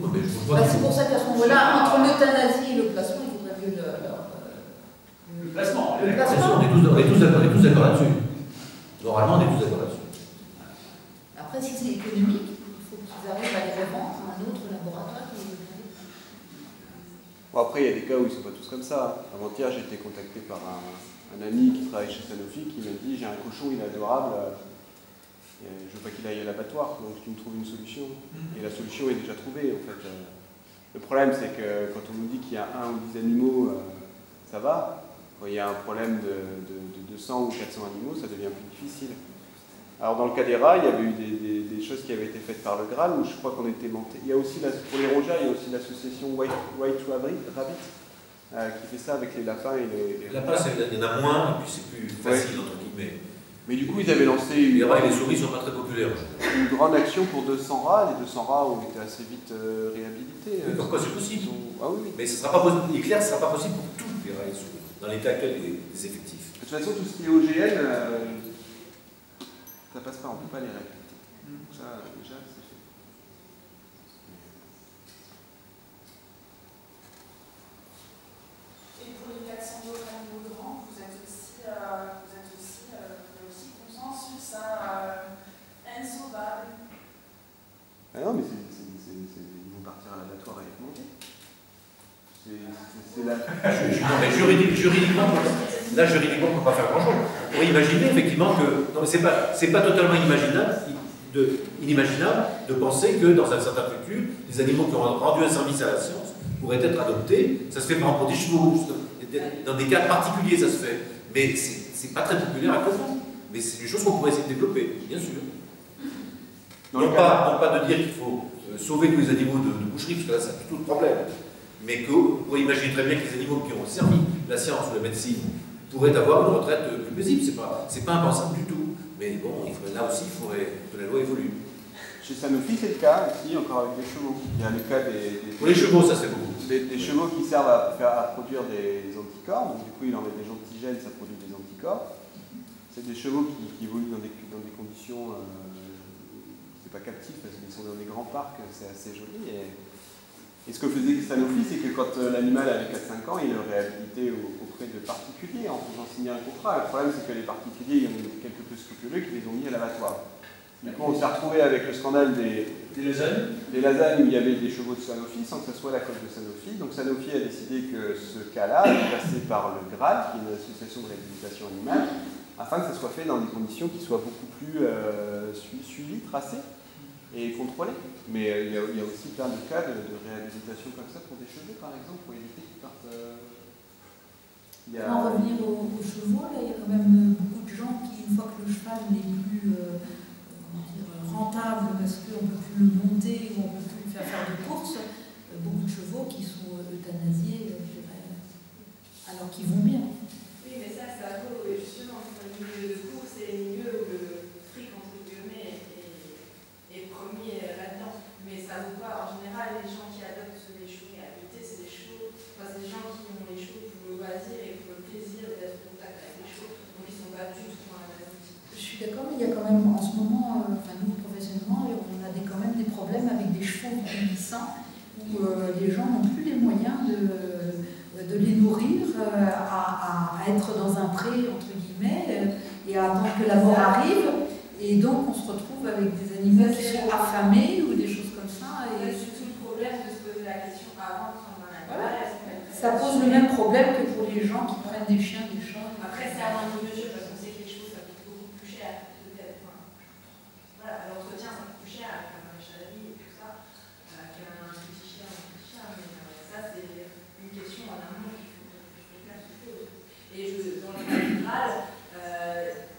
Non, mais c'est pour ça qu'à ce moment-là, entre l'euthanasie et le placement, il faudrait mieux le placement. Le placement. On est tous d'accord là-dessus. Normalement, on est tous d'accord là-dessus. Après, si c'est économique, il faut qu'ils arrivent à les revendre à un autre laboratoire qui les euthanasie. Bon, après, il y a des cas où ils ne sont pas tous comme ça. Avant-hier, j'ai été contacté par un ami qui travaille chez Sanofi qui m'a dit j'ai un cochon, il est adorable, je veux pas qu'il aille à l'abattoir, donc tu me trouves une solution. Et la solution est déjà trouvée en fait. Le problème c'est que quand on nous dit qu'il y a 1 ou 10 animaux, ça va. Quand il y a un problème de 200 ou 400 animaux, ça devient plus difficile. Alors dans le cas des rats, il y avait eu des choses qui avaient été faites par le Graal, où je crois qu'on était monté. Il y a aussi, pour les rongeurs, il y a aussi l'association White Rabbit, qui fait ça avec les lapins et les lapins, il y en a moins, et puis c'est plus facile, entre guillemets. Mais du coup, ils avaient lancé les rats et les souris ne sont pas très populaires. Une grande action pour 200 rats. Les 200 rats ont été assez vite réhabilités. Oui, pourquoi c'est possible? Ah oui. Mais ce sera pas possible. Il est clair, ce ne sera pas possible pour tous les rats et les souris, dans l'état actuel des effectifs. De toute façon, tout ce qui est OGL, ça passe pas, on ne peut pas les réhabiliter. Ça, déjà, c'est fait. Et pour les 400 autres animaux grands, vous êtes aussi consensus à insauvable. Ah non, mais ils vont partir à l'abattoir avec manger. C'est la... Non, mais juridiquement, là, juridiquement, on ne peut pas faire grand-chose. On pourrait imaginer effectivement que... Non, mais c'est pas totalement inimaginable de penser que dans un certain futur, les animaux qui ont rendu un service à la science pourraient être adoptés. Ça se fait par exemple pour des chevaux. Dans des cas particuliers, ça se fait. Mais c'est pas très populaire actuellement. Mais c'est une chose qu'on pourrait essayer de développer, bien sûr. Non pas de dire qu'il faut sauver tous les animaux de boucherie, parce que là, ça a tout le problème. Mais qu'on pourrait imaginer très bien que les animaux qui ont servi la science ou la médecine pourraient avoir une retraite plus paisible. C'est pas impensable du tout. Mais bon, là aussi, il faudrait que la loi évolue. Chez Sanofi, c'est le cas aussi, encore avec les chevaux. Il y a le cas pour les chevaux, ça c'est beaucoup. Des chevaux qui servent à produire des anticorps, donc du coup, il en met des antigènes, ça produit des anticorps. C'est des chevaux qui évoluent dans des conditions, c'est pas captif parce qu'ils sont dans des grands parcs, c'est assez joli. Et ce que faisait Sanofi, c'est que quand l'animal avait 4-5 ans, il le réhabilitait auprès de particuliers en faisant signer un contrat. Le problème, c'est que les particuliers, il y en a quelque peu scrupuleux qui les ont mis à l'abattoir. Du coup, on s'est retrouvé avec le scandale des lasagnes où il y avait des chevaux de Sanofi sans que ce soit la coque de Sanofi. Donc Sanofi a décidé que ce cas-là est passé par le GRAL, qui est une association de réhabilitation animale, afin que ça soit fait dans des conditions qui soient beaucoup plus suivies, tracées et contrôlées. Mais il y a aussi plein de cas de réhabilitation comme ça pour des chevaux, par exemple, pour éviter qu'ils partent... Pour en revenir aux chevaux, là, il y a quand même beaucoup de gens qui, une fois que le cheval n'est plus rentable parce qu'on ne peut plus le monter ou on ne peut plus le faire de course, beaucoup de chevaux qui sont euthanasiés, je dirais, alors qu'ils vont bien. Oui, mais ça vaut justement pour le milieu de course et le milieu où le fric, entre guillemets, est premier là-dedans. Mais ça vaut pas, en général, les gens qui adoptent les chevaux réhabilités, c'est des chevaux, enfin, c'est des gens qui ont les chevaux pour le loisir et pour le plaisir d'être en contact avec les chevaux, donc ils ne sont pas du tout pour un Je suis d'accord, mais il y a quand même en ce moment, nous professionnellement, on a quand même des problèmes avec des chevaux vieillissants où les gens n'ont plus les moyens de les nourrir, à être dans un pré, entre guillemets, et à attendre que la mort arrive. Et donc on se retrouve avec des animaux qui sont affamés ou des choses comme ça. Et c'est tout le problème de se poser la question avant de prendre un animal. Ça pose le même problème que pour les gens qui prennent des chiens, des chats. Après, c'est un enjeu de jeu parce qu'on sait que les chevaux ça coûte beaucoup plus cher. Peut-être. Voilà, l'entretien ça coûte plus cher avec un maréchal à vie et tout ça qu'un petit chien. Mais ça, c'est une question en amont qu'il faut faire se pose. Et dans le cas général,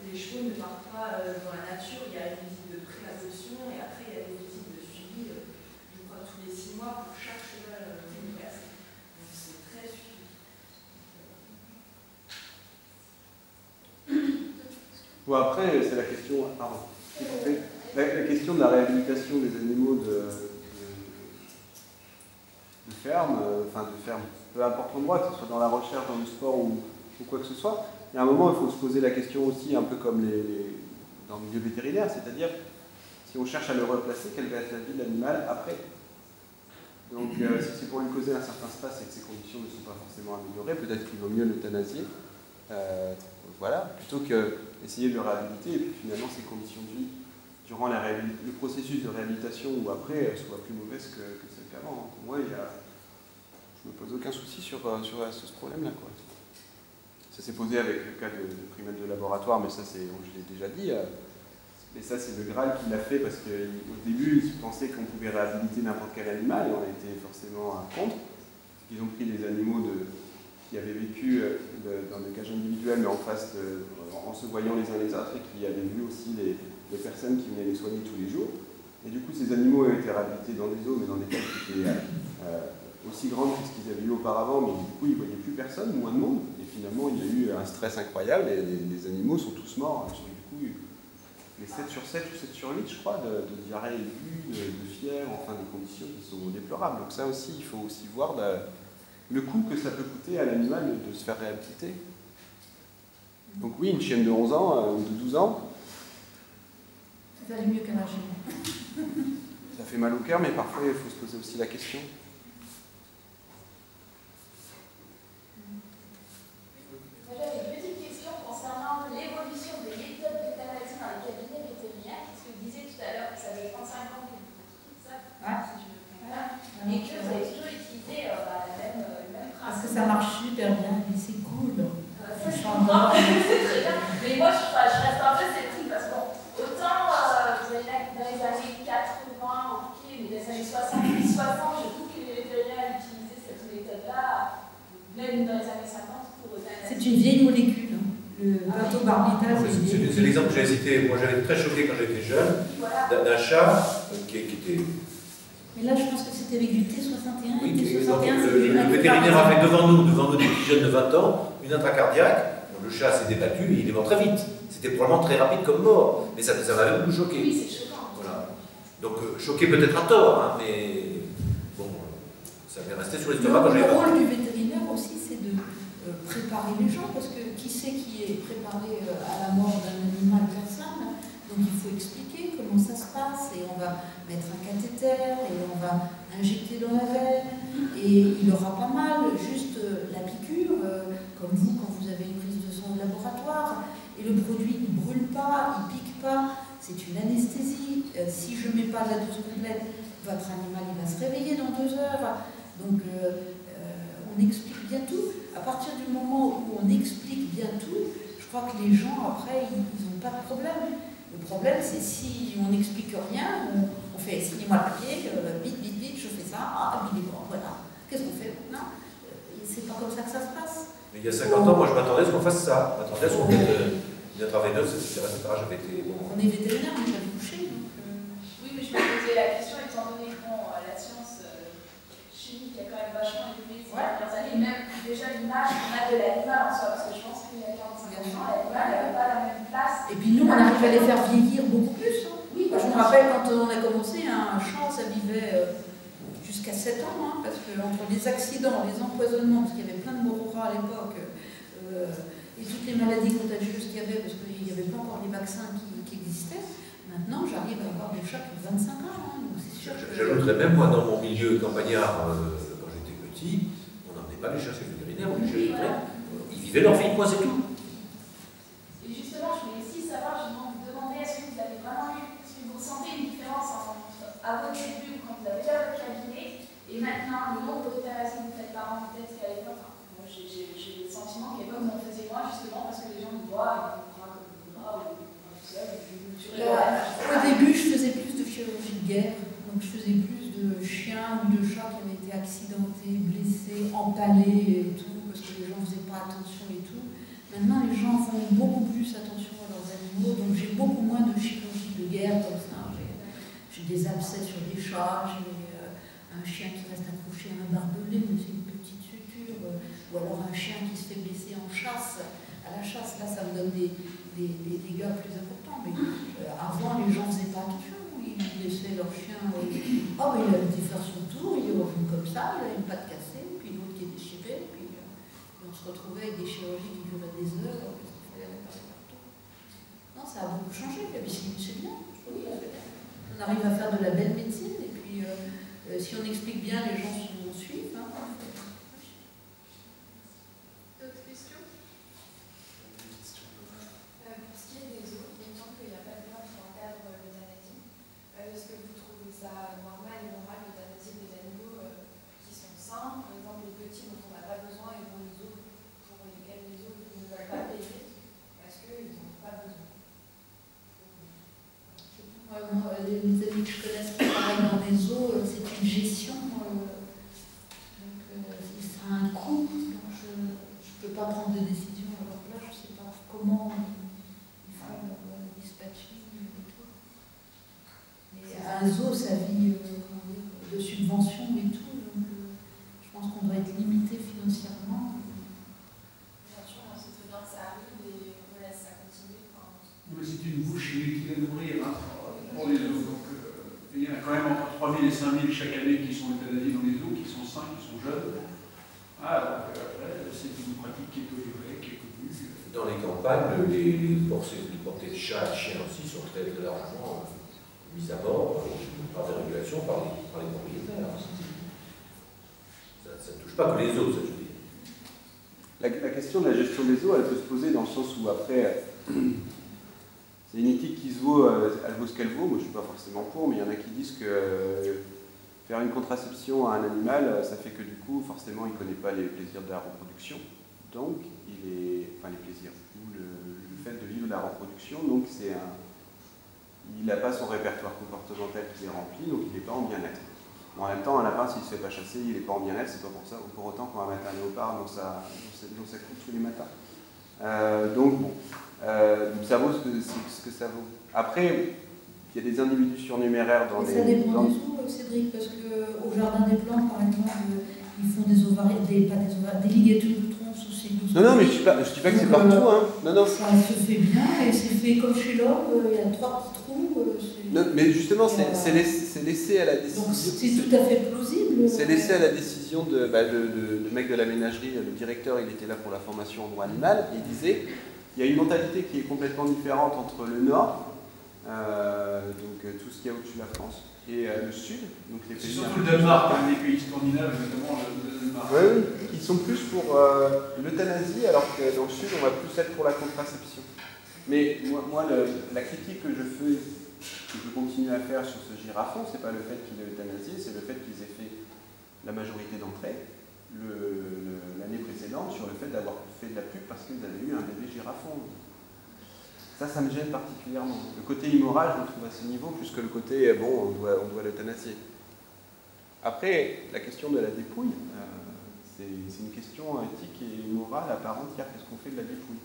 les chevaux ne partent pas dans la nature. Il y a une visite de pré-adoption et après il y a des visites de suivi, je crois, tous les 6 mois pour chaque cheval universel. Donc c'est très suivi. Bon, après, c'est la question... Pardon. La question de la réhabilitation des animaux de ferme, peu importe l'endroit, que ce soit dans la recherche, dans le sport ou quoi que ce soit, il y a un moment, il faut se poser la question aussi, un peu comme dans le milieu vétérinaire, c'est-à-dire, si on cherche à le replacer, quelle va être la vie de l'animal après? Donc, si c'est pour lui causer un certain stress et que ses conditions ne sont pas forcément améliorées, peut-être qu'il vaut mieux l'euthanasier, voilà, plutôt qu'essayer de le réhabiliter et puis finalement ses conditions de vie durant le processus de réhabilitation ou après soient plus mauvaises que celles qu'avant. Pour moi, je ne me pose aucun souci sur ce problème-là, quoi. Ça s'est posé avec le cas de primates de laboratoire, mais ça, je l'ai déjà dit. Mais ça, c'est le Graal qui l'a fait parce qu'au début, ils pensaient qu'on pouvait réhabiliter n'importe quel animal et on a été forcément contre. Ils ont pris des animaux qui avaient vécu dans des cages individuelles, mais en face, en se voyant les uns les autres, et qui avaient vu aussi les personnes qui venaient les soigner tous les jours. Et du coup, ces animaux ont été réhabilités dans des eaux, mais dans des cages qui étaient aussi grandes que ce qu'ils avaient eu auparavant, mais du coup, ils ne voyaient plus personne, moins de monde. Et finalement, il y a eu un stress incroyable, et les animaux sont tous morts. Du coup, les 7 sur 7 ou 7 sur 8, je crois, de diarrhée aiguë, de fièvre, enfin des conditions qui sont déplorables. Donc ça aussi, il faut aussi voir le coût que ça peut coûter à l'animal de se faire réhabiliter. Donc oui, une chienne de 11 ans ou de 12 ans, ça valait mieux qu'un chien. Ça fait mal au cœur, mais parfois il faut se poser aussi la question. J'avais une petite question concernant l'évolution des méthodes d'euthanasie dans les cabinets vétérinaires, parce que vous disiez tout à l'heure que ça fait 35 ans que vous faites ça, si je me trompe pas, et que vous avez toujours utilisé la même principe. Parce que ça marche super bien, et c'est cool. Ça, je comprends, c'est très bien. Mais moi, je reste un peu sceptique parce que autant vous avez dans les années 80, ok, mais dans les années 70, 60, je trouve que les vétérinaires utilisaient cette méthode-là, même dans les années 50 pour euthanasie. C'est une vieille molécule. le bateau Barnita. C'est l'exemple que j'ai cité. Moi, j'avais été très choqué quand j'étais jeune d'un chat qui était. Mais là, je pense que c'était avec du T61. Oui, le vétérinaire a fait devant nous des petits jeunes de 20 ans, une intra cardiaque. Le chat s'est débattu et il est mort très vite. C'était probablement très rapide comme mort, mais ça m'avait beaucoup choqué. Oui, c'est choquant. Voilà. Donc, choqué peut-être à tort, hein, mais bon, ça m'est resté sur l'estomac quand j'ai. Le rôle du vétérinaire aussi, c'est de préparer les gens, parce que qui c'est qui est préparé à la mort d'un animal? Personne. Donc il faut expliquer comment ça se passe, et on va mettre un cathéter, et on va injecter dans la veine, et il aura pas mal, juste la piqûre, comme vous quand vous avez une prise de sang au laboratoire, et le produit il ne brûle pas, il ne pique pas, c'est une anesthésie. Si je ne mets pas la dose complète, votre animal il va se réveiller dans 2 heures. Donc on explique bien tout. À partir du moment où on explique bien tout, je crois que les gens après ils n'ont pas de problème. Le problème, c'est si on n'explique rien, on fait signez-moi le papier, vite, je fais ça, ah, il est bon, voilà. Qu'est-ce qu'on fait maintenant? C'est pas comme ça que ça se passe. Mais il y a 50 ans, moi je m'attendais à ce qu'on fasse ça. Je m'attendais à ce qu'on mette une intraveineuse, etc. J'avais été. Bon. On est vétérinaire, on n'est pas couché. Oui, mais je me posais la question, étant donné que la science chimique a quand même vachement évolué ces dernières années, même déjà l'image qu'on a de l'animal en soi, parce que je pense qu'il y a 45 ans, l'animal n'avait pas la même place. Et puis nous, on arrive à les faire vieillir beaucoup plus. Hein. Oui, je me rappelle quand on a commencé, un chat, ça vivait jusqu'à 7 ans, hein, parce que entre les accidents, les empoisonnements, parce qu'il y avait plein de morora à l'époque, et toutes les maladies contagieuses qu'il y avait, parce qu'il n'y avait pas encore les vaccins qui existaient, maintenant j'arrive à avoir des chats qui ont 25 ans. Hein, donc c'est sûr que... J'ajouterais même, moi, dans mon milieu campagnard, quand j'étais petit, on n'emmenait pas les chats chez le vétérinaire, on les chez ils vivaient leur vie, moi, c'est tout. Et justement, je voulais aussi savoir, je vous demandais, est-ce que vous avez vraiment eu, est-ce que vous ressentez une différence à votre début, quand vous avez déjà votre cabinet, et maintenant, le nombre d'opérations que vous faites par an, peut-être qu'à l'époque, moi j'ai le sentiment qu'à l'époque, on en faisait moins, justement, parce que les gens me voient, ils me croient comme le bras, ou tout seul, Au début, je faisais plus de chirurgie de guerre, donc je faisais plus de chiens ou de chats qui avaient été accidentés, blessés, empalés et tout, parce que les gens ne faisaient pas attention et tout. Maintenant, les gens font beaucoup plus attention à leurs animaux, donc j'ai beaucoup moins de chirurgie de guerre comme ça. J'ai des abcès sur des chats, j'ai un chien qui reste accroché à un barbelé, mais c'est une petite suture, ou alors un chien qui se fait blesser en chasse. À la chasse, là, ça me donne des dégâts plus importants, mais avant, les gens ne faisaient pas attention. Ils laissaient leur chien, oh, mais il a été faire son tour, il est revenu comme ça, il a une patte cassée, puis l'autre qui est déchiré, puis on se retrouvait avec des chirurgies qui duraient des heures, parce qu'il fallait réparer partout. Non, ça a beaucoup changé, la bicémie, c'est bien. Oui, on arrive à faire de la belle médecine, et puis si on explique bien, les gens suivent. Hein. D'autres questions? Pour ce qui est des os, il me semble qu'il n'y a pas de loi qui encadre l'euthanasie. Est-ce que vous trouvez ça normal et normal l'euthanasie des animaux qui sont sains, par exemple les petits dont on n'a pas besoin et dont les os, pour lesquels les os ne veulent pas payer parce qu'ils n'ont pas besoin? Les amis que je connais qui travaillent dans les eaux, c'est une gestion, donc ça a un coût, donc je ne peux pas prendre de décision à leur place, je ne sais pas comment ils font leur dispatching et tout. Mais un zoo, ça vit de subventions et tout, donc je pense qu'on doit être limité financièrement. Bien sûr, on sait très bien que ça arrive et on laisse ça continuer. Mais c'est une bouche inutile à nourrir, hein, pour les eaux. Donc, il y en a quand même entre 3000 et 5000 chaque année qui sont euthanasiés dans les eaux, qui sont sains, qui sont jeunes. Ah, donc après, c'est une pratique qui est tolérée, qui est connue. Dans les campagnes, les portées de chats et de chiens aussi sont très, très largement mises à mort par des régulations, par les propriétaires. Ça ne touche pas que les eaux, ça je veux dire. La question de la gestion des eaux, elle peut se poser dans le sens où après, c'est une éthique qui se vaut, elle vaut ce qu'elle vaut. Moi je ne suis pas forcément pour, mais il y en a qui disent que faire une contraception à un animal, ça fait que du coup, forcément, il ne connaît pas les plaisirs de la reproduction. Donc, les plaisirs, ou le fait de vivre la reproduction, donc il n'a pas son répertoire comportemental qui est rempli, donc il n'est pas en bien-être. Bon, en même temps, un lapin, s'il ne se fait pas chasser, il n'est pas en bien-être, c'est pas pour autant qu'on va mettre un léopard dans sa cour tous les matins. Donc bon, ça vaut ce que ça vaut. Après, il y a des individus surnuméraires dans les... Ça dépend des zoos, Cédric, parce qu'au Jardin des Plantes, par exemple, ils font des ligatures de tronche aussi. Non, mais je dis pas que c'est partout. Hein. Non. Ça se fait bien, et c'est fait comme chez l'homme, il y a 3 petits trous. Non, mais justement, c'est laissé à la décision. Donc c'est tout à fait plausible. C'est laissé à la décision de mec de la ménagerie, le directeur, il était là pour la formation en droit animal, et il disait, il y a une mentalité qui est complètement différente entre le nord, donc tout ce qu'il y a au-dessus de la France, et le sud, donc les pays... Surtout le Danemark, les pays scandinaves, notamment le Danemark. Oui, qui sont plus pour l'euthanasie, alors que dans le sud, on va plus être pour la contraception. Mais moi la critique que je fais, que je continue à faire sur ce girafon, c'est pas le fait qu'il ait euthanasié, c'est le fait qu'ils aient fait la majorité d'entre eux l'année précédente sur le fait d'avoir fait de la pub parce qu'ils avaient eu un bébé girafon. Ça me gêne particulièrement. Le côté immoral, je le trouve à ce niveau, plus que le côté, bon, on doit l'euthanasier. Après, la question de la dépouille, c'est une question éthique et morale à part entière. Qu'est-ce qu'on fait de la dépouille?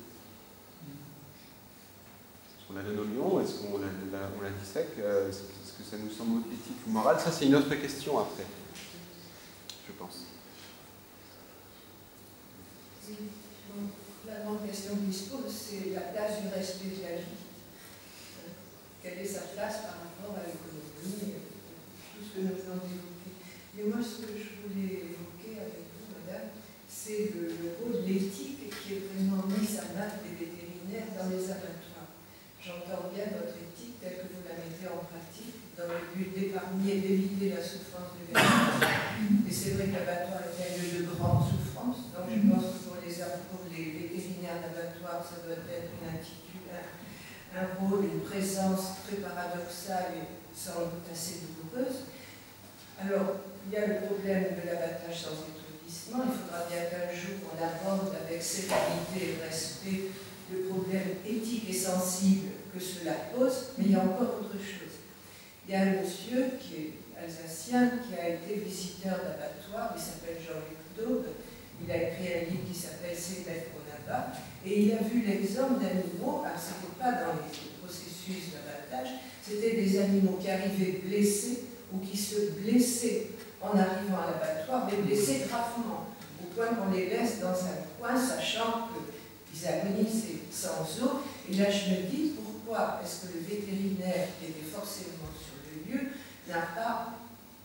Est-ce qu'on la donne au lion? Est-ce qu'on la dissèque? Est-ce que ça nous semble éthique ou moral? Ça, c'est une autre question après, je pense. La grande question qui se pose, c'est la place du respect de la vie. Quelle est sa place par rapport à l'économie, tout ce que nous venons d'évoquer. Mais moi, ce que je voulais évoquer avec vous, madame, c'est le rôle de l'éthique qui est vraiment mise à mal des vétérinaires dans les abattoirs. J'entends bien votre éthique telle que vous la mettez en pratique dans le but d'épargner, d'éviter la souffrance du vétérinaire. Et c'est vrai que l'abattoir est un lieu de grande souffrance, donc je pense que pour les vétérinaires d'abattoir, ça doit être une attitude, un rôle, une présence très paradoxale et sans doute assez douloureuse. Alors, il y a le problème de l'abattage sans étourdissement. Il faudra bien qu'un jour on aborde avec sérénité et respect le problème éthique et sensible que cela pose, mais il y a encore autre chose. Il y a un monsieur qui est alsacien, qui a été visiteur d'abattoir, il s'appelle Jean-Luc Daube, il a écrit un livre qui s'appelle C'est bête qu'on abat, et il a vu l'exemple d'animaux, alors ce n'était pas dans les processus d'abattage, c'était des animaux qui arrivaient blessés ou qui se blessaient en arrivant à l'abattoir, mais blessés gravement, au point qu'on les laisse dans un coin, sachant qu'ils agonisent sans eau. Et là, je me dis, pourquoi est-ce que le vétérinaire qui était forcément sur le lieu n'a pas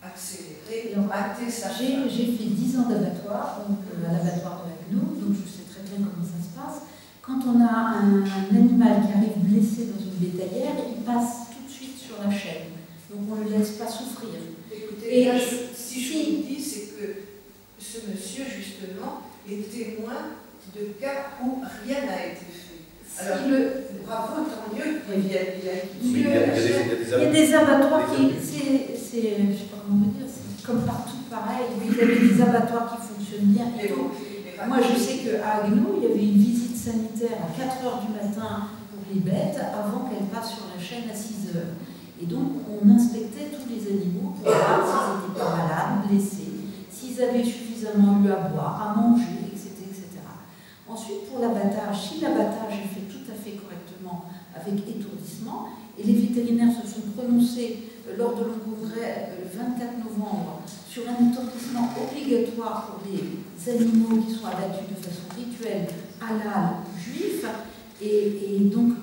accéléré, raté sa fin? J'ai fait 10 ans d'abattoir, à l'abattoir de Agneau, donc je sais très bien comment ça se passe. Quand on a un animal qui arrive blessé dans une bétaillère, il passe tout de suite sur la chaîne. Donc on ne le laisse pas souffrir. Écoutez, là, si je vous dis, c'est que ce monsieur, justement, est témoin de cas où rien n'a été fait. Alors, bravo, tant mieux qu'il y a il y a des abattoirs qui, je sais pas comment dire, c'est comme partout pareil. Vous avez des abattoirs qui fonctionnent bien. Et moi, je sais qu'à Agneau, il y avait une visite sanitaire à 4 h du matin pour les bêtes avant qu'elles passent sur la chaîne à 6 h. Et donc, on inspectait tous les animaux pour voir s'ils n'étaient pas malades, blessés, s'ils avaient suffisamment eu à boire, à manger, etc. etc. Ensuite, pour l'abattage, si l'abattage est fait tout à fait correctement, avec étourdissement, et les vétérinaires se sont prononcés lors de leur congrès le 24 novembre sur un étourdissement obligatoire pour les animaux qui sont abattus de façon rituelle, halal, juif, et donc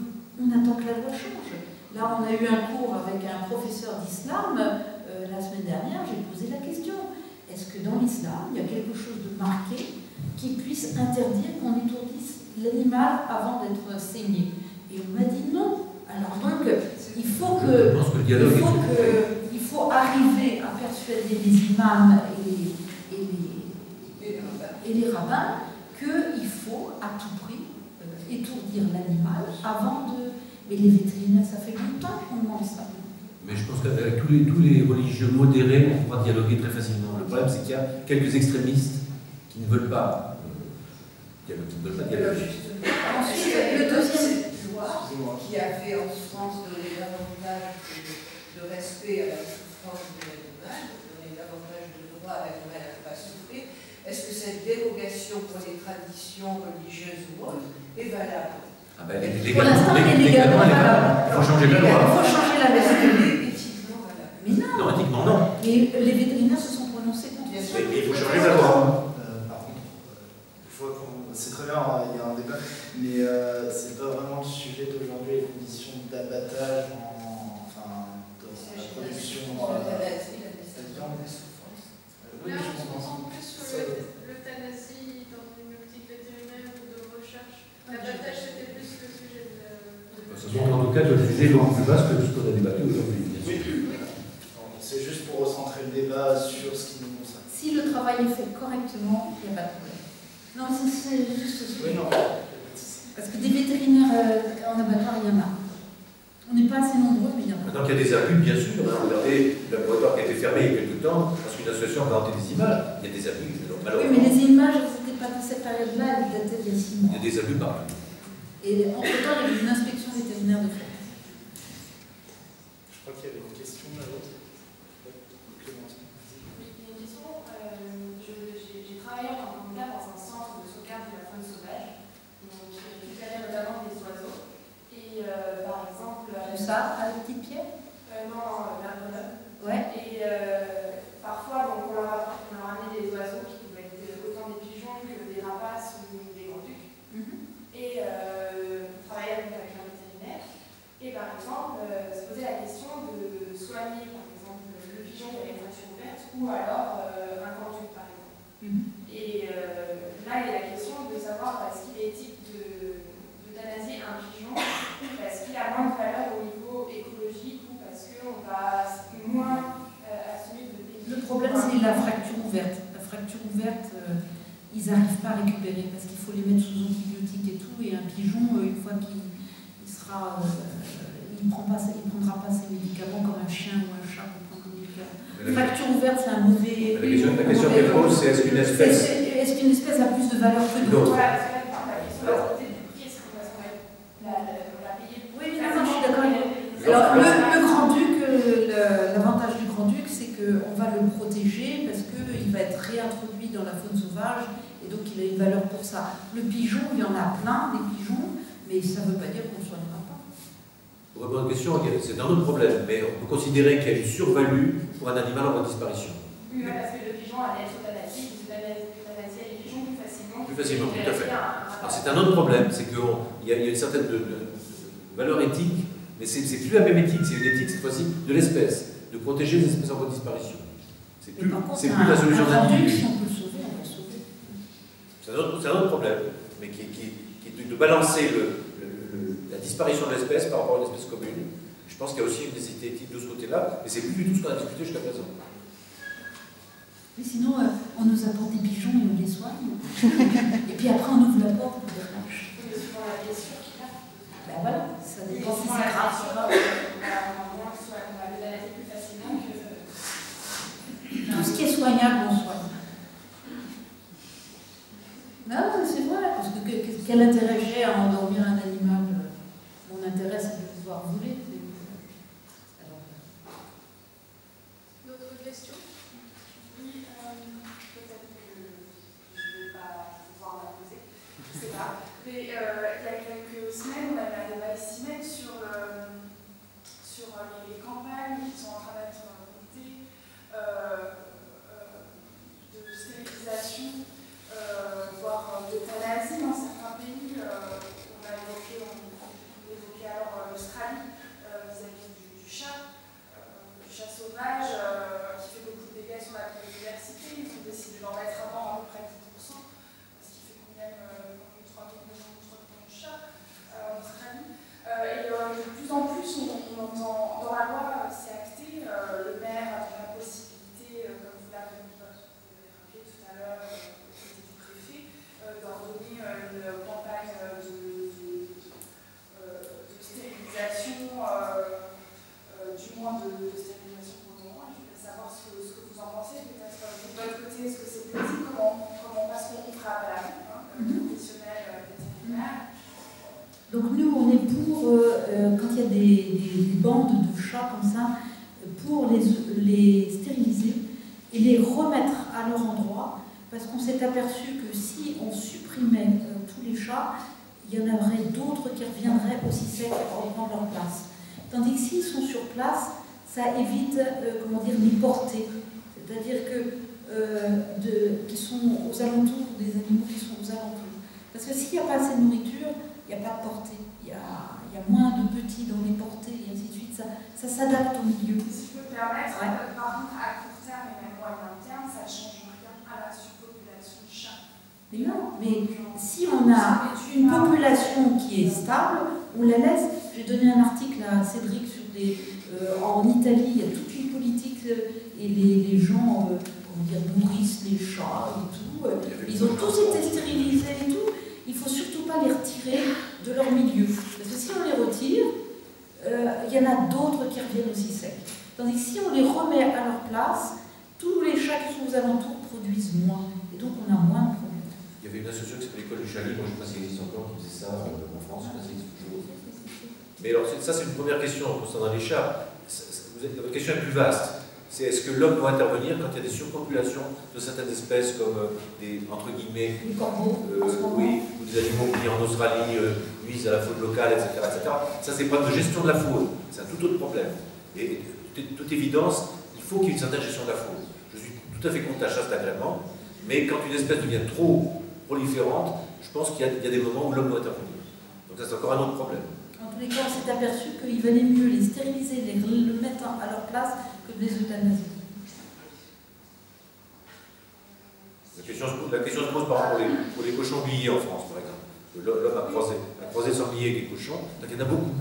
on attend que la loi change. Là, on a eu un cours avec un professeur d'islam la semaine dernière, j'ai posé la question. Est-ce que dans l'islam, il y a quelque chose de marqué qui puisse interdire qu'on étourdisse l'animal avant d'être saigné? Et on m'a dit non. Alors donc, il faut arriver à persuader les imams et les rabbins qu'il faut à tout prix étourdir l'animal avant de... Mais les vétérinaires, ça fait longtemps qu'on demande ça. Mais je pense qu'avec tous les religieux modérés, on pourra dialoguer très facilement. Le problème, c'est qu'il y a quelques extrémistes qui ne veulent pas dialoguer. Ensuite, le deuxième loi qui avait en France donné davantage de respect à la souffrance de l'animal, donné davantage de droit à l'animal à ne pas souffrir, est-ce que cette dérogation pour les traditions religieuses ou autres est valable? Pour l'instant, elle est légalement valable. Il faut changer la loi. Il faut changer la loi. Éthiquement valable. Mais non. Non, éthiquement, non. Mais les vétérinaires se sont prononcés contre ça. Mais il faut changer la loi. Par contre, c'est très bien, il y a un débat, mais c'est pas vraiment le sujet d'aujourd'hui, les conditions d'abattage dans la production de la viande. Là, on se concentre plus sur l'euthanasie dans une optique vétérinaire ou de recherche. L'abattage, c'était plus le sujet de... Ça semble en tout cas le sujet beaucoup plus vaste que ce qu'on a débattu aujourd'hui. Oui. C'est juste pour recentrer le débat sur ce qui nous concerne. Si le travail est fait correctement, il n'y a pas de problème. Non, c'est juste ça. Oui, non. Parce que des vétérinaires en abattoir, il y en a. On n'est pas assez nombreux, mais il y en a. Maintenant qu'il y a des abus, bien sûr, regardez le laboratoire qui a été fermé il y a quelques temps, parce qu'une association a présenté des images, il y a des abus, malheureusement. Oui, mais les images, c'était pas de cette période-là, elles dataient d'il y a 6 mois. Il y a des abus partout. Et entre-temps, il y a eu une inspection vétérinaire de fait. Je crois qu'il y avait une question là-haut. J'ai travaillé en tant que dans un centre de sauvegarde de la faune sauvage, donc j'ai récupéré notamment des oiseaux. Et par exemple. Tout ça, à la petite pierre Non, vers Grenoble. Ouais. Et parfois, donc, on leur a amené des oiseaux qui pouvaient être autant des pigeons que des rapaces ou des grands-ducs. Et on travaillait donc avec un vétérinaire. Et par exemple, se posait la question de soigner, par exemple, le pigeon qui avait une fracture ouverte ou alors un grand-duc, par exemple. Et là, il y a la question de savoir est-ce qu'il est éthique d'euthanasier un pigeon parce qu'il a moins de valeur au niveau écologique ou parce qu'on va moins assumer de pays. Le problème, c'est la fracture ouverte. La fracture ouverte, ils n'arrivent pas à récupérer parce qu'il faut les mettre sous antibiotiques et tout. Et un pigeon, une fois qu'il sera. Il ne prendra pas ses médicaments comme un chien ou un chat qu'on prend comme médicament. Fracture ouverte, c'est un mauvais. La question qu'elle pose, c'est est-ce qu'une espèce. Est-ce qu'une espèce a plus de valeur que d'autres? Voilà, parce que la question de la santé du prix, est-ce qu'on va payer? Oui, mais non, je suis d'accord. Alors, le grand-duc, l'avantage du grand-duc, c'est qu'on va le protéger parce qu'il va être réintroduit dans la faune sauvage et donc il a une valeur pour ça. Le pigeon, il y en a plein, des pigeons, mais ça ne veut pas dire qu'on ne soignera pas. Pour répondre à la question, c'est un autre problème, mais on peut considérer qu'il y a une survalue pour un animal en voie de disparition. Oui, parce que le pigeon allait être euthanasié, vous euthanasiez les pigeons plus facilement. Plus facilement, tout à fait. Alors c'est un autre problème, c'est qu'il y a une certaine valeur éthique, mais c'est plus la même éthique, c'est une éthique cette fois-ci de l'espèce, de protéger les espèces en voie de disparition. C'est plus la solution d'individu. Si on peut le sauver, on va le sauver. C'est un autre problème, mais qui est de balancer la disparition de l'espèce par rapport à une espèce commune. Je pense qu'il y a aussi une nécessité éthique de ce côté-là, mais c'est plus du tout ce qu'on a discuté jusqu'à présent. Mais sinon, on nous apporte des pigeons et on les soigne. Et puis après, on ouvre la porte pour les marches. Ben voilà, ça dépend si c'est grave. Tout ce qui est soignable, on soigne. Non, c'est vrai, parce que quel intérêt j'ai à endormir un animal? Mon intérêt, c'est de pouvoir voler. D'autres questions? Oui, peut-être que je ne vais pas pouvoir la poser, je ne sais pas. Mais il y a quelques semaines, on avait un débat ici même sur les campagnes qui sont en train d'être montées de stérilisation, voire d'euthanasie dans certains pays. On a évoqué alors l'Australie vis-à-vis du chat. Sauvage qui fait beaucoup de dégâts sur la biodiversité. Ils ont décidé d'en mettre un an à peu près 10%, parce qu'il fait quand même 3 millions de chats en Australie. Et de plus en plus, on entend dans la loi, c'est acté, le maire a la possibilité, comme vous l'avez rappelé tout à l'heure, du préfet, d'ordonner une campagne de stérilisation, du moins de stérilisation pour le moment. Je voulais savoir ce que vous en pensez, peut-être de votre côté, est-ce que c'est possible, parce qu'on fera appel à vous, professionnel vétérinaire. Donc nous, on est pour, quand il y a des bandes de chats comme ça, pour les stériliser et les remettre à leur endroit parce qu'on s'est aperçu que si on supprimait tous les chats, il y en aurait d'autres qui reviendraient aussi secs à reprendre leur place. Tandis que s'ils sont sur place, ça évite, comment dire, les portées. C'est-à-dire qu'ils sont aux alentours, des animaux qui sont aux alentours. Parce que s'il n'y a pas assez de nourriture, il n'y a pas de portée. Il y a moins de petits dans les portées, et ainsi de suite. Ça s'adapte au milieu. Si je peux me permettre, par contre, à court terme et même moyen terme, ça ne change rien à la surpopulation de chats. Mais non, mais si on a une population qui est stable, on la laisse. J'ai donné un article à Cédric sur en Italie, il y a toute une politique et les gens nourrissent les chats et tout. Ils ont tous été stérilisés et tout. Il ne faut surtout pas les retirer de leur milieu. Parce que si on les retire, il y en a d'autres qui reviennent aussi secs. Tandis que si on les remet à leur place, tous les chats qui sont aux alentours produisent moins. Et donc on a moins de problèmes. Il y avait une association qui s'appelle l'École du chat libre, je ne sais pas si elle existe encore, qui faisait ça en France, je ne sais pas si elle existe toujours. Mais alors, ça, c'est une première question concernant les chats. Votre question est plus vaste. C'est est-ce que l'homme doit intervenir quand il y a des surpopulations de certaines espèces comme des, entre guillemets, oui, ou des animaux qui en Australie nuisent à la faune locale, etc. Ça, c'est pas de gestion de la faune, c'est un tout autre problème. Et de toute évidence, il faut qu'il y ait une certaine gestion de la faune. Je suis tout à fait contre la chasse d'agrément, mais quand une espèce devient trop proliférante, je pense qu'il y a des moments où l'homme doit intervenir. Donc ça, c'est encore un autre problème. En tous les cas, on s'est aperçu qu'il valait mieux les stériliser, le mettre à leur place, que de les euthanasier. La question se pose par exemple pour les cochons grillés en France, par exemple. L'homme a croisé sanglier avec des cochons, donc il y en a beaucoup.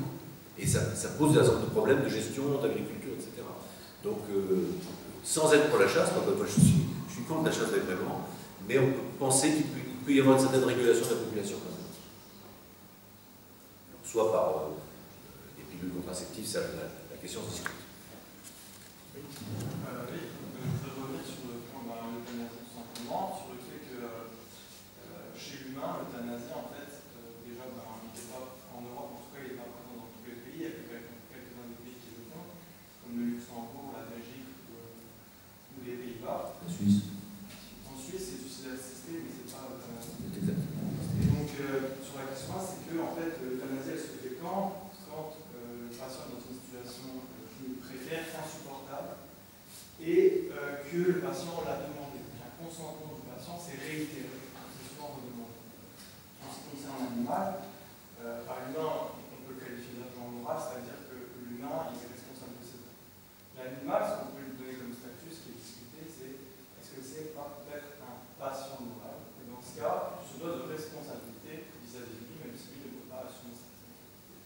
Et ça pose un certain nombre de problèmes de gestion, d'agriculture, etc. Donc, sans être pour la chasse, je suis contre la chasse d'agrément, mais on peut penser qu'il peut y avoir une certaine régulation de la population quand même. Soit par des pilules contraceptives, ça, la question se discute. Oui, je voudrais revenir sur le point de l'euthanasie tout simplement, sur le fait que chez l'humain, l'euthanasie, en fait, déjà, il n'est pas en Europe, en tout cas, il n'est pas présent dans tous les pays, il y a quelques-uns des pays qui le font, comme le Luxembourg, la Belgique ou les Pays-Bas. La Suisse. En Suisse, c'est suicide assisté, mais c'est pas l'euthanasie. Et donc, sur la question, c'est que, en fait, l'euthanasie, elle se fait quand le patient est dans une situation qu'il préfère, insupportable, et que le patient l'a demandé. Donc, un consentement du patient, c'est réitéré, c'est souvent redemandé. En ce qui concerne l'animal, par l'humain, on peut le qualifier d'agent moral, c'est-à-dire que l'humain, il est responsable de ses actes. L'animal, ce qu'on peut lui donner comme statut, ce qui est discuté, c'est est-ce que c'est peut-être un patient moral? Et dans ce cas, il se doit de responsabilité vis-à-vis de lui, même si lui ne peut pas assumer sa responsabilité.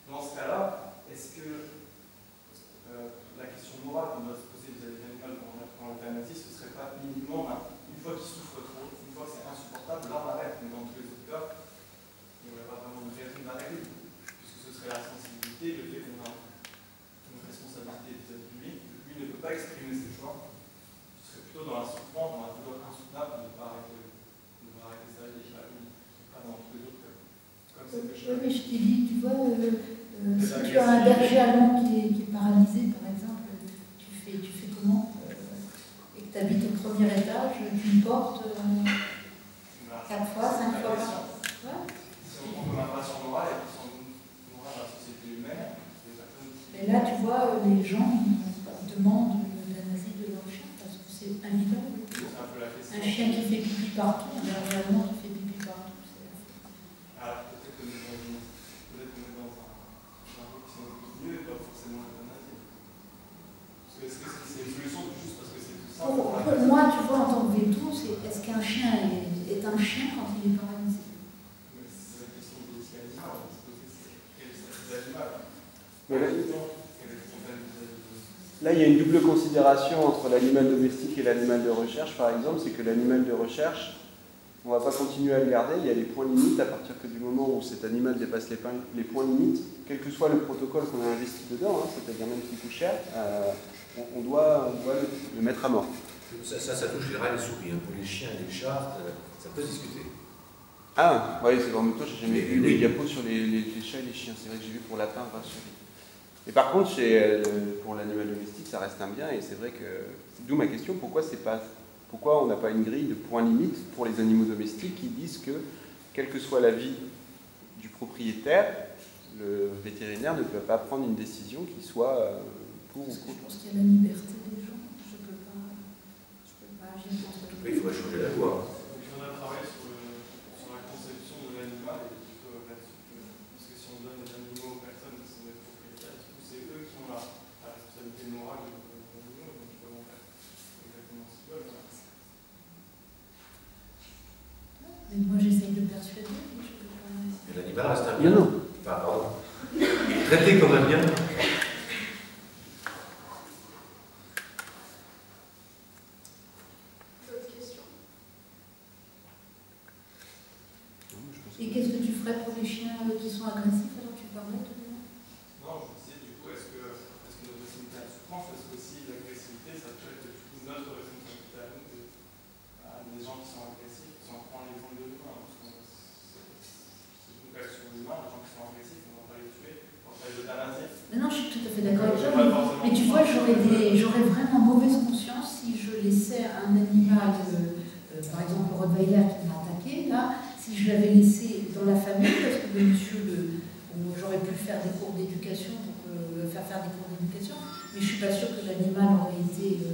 Dans ce cas-là, est-ce que la question morale qu'on doit se poser vis-à-vis de l'animal dans l'euthanasie, ce ne serait pas minimum, une fois qu'il souffre trop, une fois que c'est insupportable, là on arrête, mais dans tous les autres cas, il n'y aurait pas vraiment de raison d'arrêter, puisque ce serait la sensibilité, le fait qu'on a une responsabilité vis-à-vis de lui, que lui ne peut pas exprimer ses choix, ce serait plutôt dans la souffrance, dans la douleur insoutenable de ne pas arrêter sa vie, pas dans tous les autres cas. Comme c'est fait. Oui, mais je t'ai dit, tu vois, si tu as un berger allemand qui est paralysé, par exemple, tu fais comment et que tu habites au premier étage, tu le portes 4 fois, 5 fois par an. Si on prend comme un patient moral, et patient moral dans la société humaine, des personnes qui... Et là, tu vois, les gens demandent l'euthanasie de leur chien parce que c'est invivable. Un chien qui fait pipi partout, un berger allemand qui fait pipi partout. Alors peut-être qu'on est dans un rôle qui est mieux et pas forcément l'euthanasie. Est-ce que c'est une solution juste parce que c'est tout simple? Pour moi, tu vois, en tant que veto, c'est est-ce qu'un chien est un chien quand il est paralysé? C'est la question de l'animal, on va se poser quel est l'animal. Là, il y a une double considération entre l'animal domestique et l'animal de recherche, par exemple, c'est que l'animal de recherche, on ne va pas continuer à le garder, il y a des points limites à partir du moment où cet animal dépasse les points limites, quel que soit le protocole qu'on a investi dedans, c'est-à-dire même s'il coûte cher, on doit le mettre à mort. Ça touche les rats et les souris. Pour les chiens et les chats, ça peut se discuter. Ah, oui, c'est vraiment toi, j'ai jamais vu les diapos sur les chats et les chiens. C'est vrai que j'ai vu pour lapin, souris. Et par contre, pour l'animal domestique, ça reste un bien, et c'est vrai que... D'où ma question, pourquoi c'est pas Pourquoi on n'a pas une grille de points limites pour les animaux domestiques qui disent que, quel que soit l'avis du propriétaire, le vétérinaire ne peut pas prendre une décision qui soit pour ou contre. Je pense qu'il y a la liberté des gens. Je peux pas agir contre eux. Il faudrait changer la loi. Donc il faudrait travailler sur la conception de l'animal et plutôt là-dessus. Parce que si on donne des animaux aux personnes qui sont des propriétaires, c'est eux qui ont la responsabilité morale de l'animal, donc ils peuvent en faire exactement ce qu'ils veulent. Mais moi j'essaye de persuader, mais je peux pas. Mais l'animal reste un bien. Pardon. Traité comme un bien. Et qu'est-ce que tu ferais pour les chiens qui sont agressifs alors tu parlais de... Non, je me disais du coup, est-ce que notre responsabilité à la souffrance, est-ce que si l'agressivité, ça peut être du coup notre responsabilité à nous, des gens qui sont agressifs, si on prend l'exemple de l'humain, parce que c'est une action humaine, les gens qui sont agressifs, on ne va pas les tuer, on va les euthanasier. Non, je suis tout à fait d'accord avec toi, mais tu vois, j'aurais vraiment mauvaise conscience si je laissais un animal, par exemple le Rottweiler qui m'a attaqué, là, si je l'avais laissé dans la famille, parce que le monsieur, j'aurais pu faire des cours d'éducation pour faire des cours d'éducation, mais je ne suis pas sûre que l'animal aurait été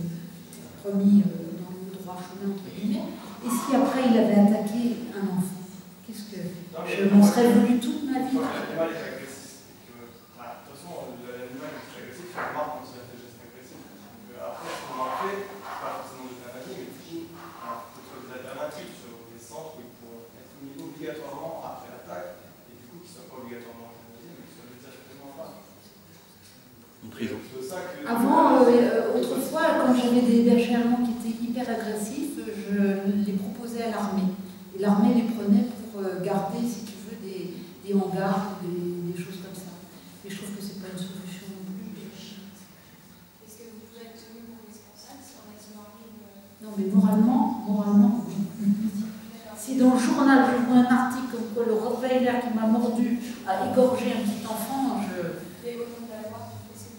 remis dans le droit chemin entre guillemets. Et si après il avait attaqué un enfant, qu'est-ce que je m'en serais voulu toute ma vie. L'animal est agressif. De toute façon, l'animal est agressif, il remarque quand il a fait des gestes agressifs. Donc, après, ce qu'on en fait, c'est pas forcément de l'euthanasie, mais du coup, peut-être des alternatives sur des centres où ils pourront être mis obligatoirement après l'attaque, et du coup, qu'ils ne soient pas obligatoirement euthanasiés, mais qu'ils soient directement pas. Une prison. Avant, autrefois, quand j'avais des bergers allemands qui étaient hyper agressifs, je les proposais à l'armée. Et l'armée les prenait pour garder, si tu veux, des hangars, des choses comme ça. Et je trouve que c'est pas une solution non plus. Est-ce que vous pouvez être tenu pour responsable si un accident arrive? Non, mais moralement, oui. Si dans le journal je vois un article comme quoi le Rottweiler qui m'a mordu a égorgé un petit enfant,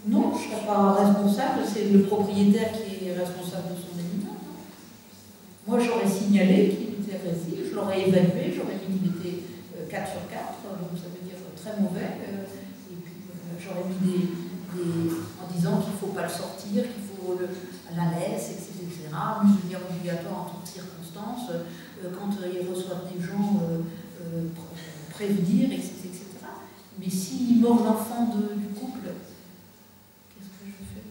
non, je ne serais pas responsable, c'est le propriétaire qui est responsable de son animal. Moi, j'aurais signalé qu'il était agressif, je l'aurais évalué, j'aurais mis qu'il était 4 sur 4, donc ça veut dire très mauvais, et puis j'aurais mis en disant qu'il ne faut pas le sortir, qu'il faut la laisse, etc. Muselière obligatoire en toutes circonstances, quand ils reçoivent des gens, prévenir, etc. Mais s'il mord l'enfant du couple, qu'est-ce que je fais?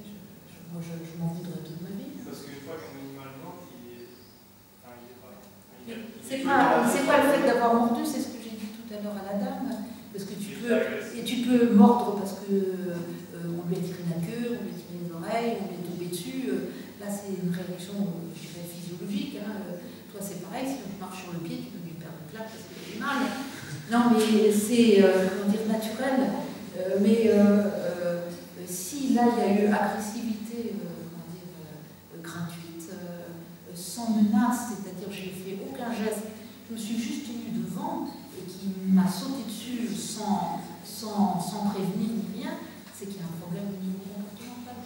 Moi, je m'en voudrais toute ma vie. Parce qu'une fois qu'un animal mort, il est pas. C'est pas le fait d'avoir mordu, c'est ce que j'ai dit tout à l'heure à la dame. Parce que tu peux mordre parce que on lui a tiré la queue, on lui a tiré les oreilles, on lui est tombé dessus. Là, c'est une réaction, je dirais, physiologique. Toi, c'est pareil, si on te marche sur le pied, tu peux lui perdre le plat parce que tu as mal. Non, mais c'est, naturel. Si là, il y a eu agressivité, gratuite, sans menace, c'est-à-dire j'ai fait aucun geste, je me suis juste tenue devant et qui m'a sauté dessus sans prévenir ni rien, c'est qu'il y a un problème au niveau comportemental.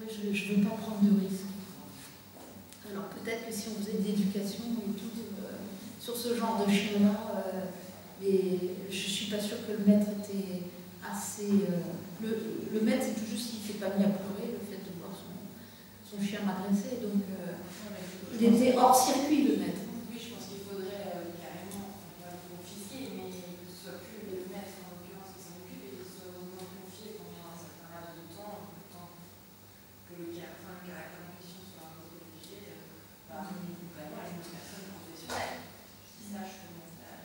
Mais je ne veux pas prendre de risques. Alors peut-être que si on faisait de l'éducation et tout sur ce genre de chien-là, mais je ne suis pas sûre que le maître était assez... le maître, c'est tout juste s'il ne s'est pas mis à pleurer, le fait de voir son chien m'agresser. Donc il était hors circuit, le maître. Oui, je pense qu'il faudrait carrément, pas le confisquer, mais que ce soit plus le maître en l'occurrence qui s'en occupe et qu'il soit au moins confié pendant un certain laps de temps, que le caractère en question soit un peu protégé par vraiment une personne professionnelle qui sache comment faire.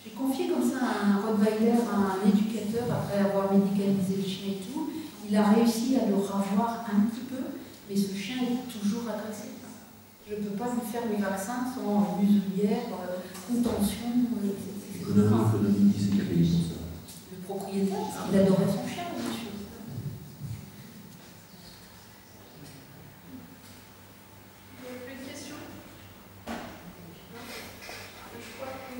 J'ai confié comme ça un Rottweiler à un éducateur après avoir médicalisé le chien et tout. Il a réussi à le ravoir un petit peu, mais ce chien est toujours agressif. Je ne peux pas lui faire les vaccins sans muselière, contention, etc. Économie, qui c'est qui a payé pour ça? Le propriétaire, parce qu'il adorait son chien, monsieur. Il n'y a plus de questions? Je crois que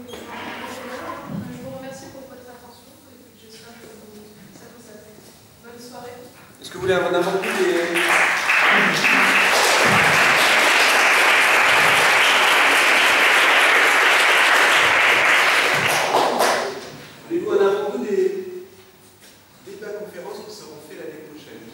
je vous remercie pour votre attention. J'espère que ça vous a fait. Bonne soirée. vous voulez un avant-goût des... Voulez-vous un avant-goût des débats conférences qui seront faits l'année prochaine?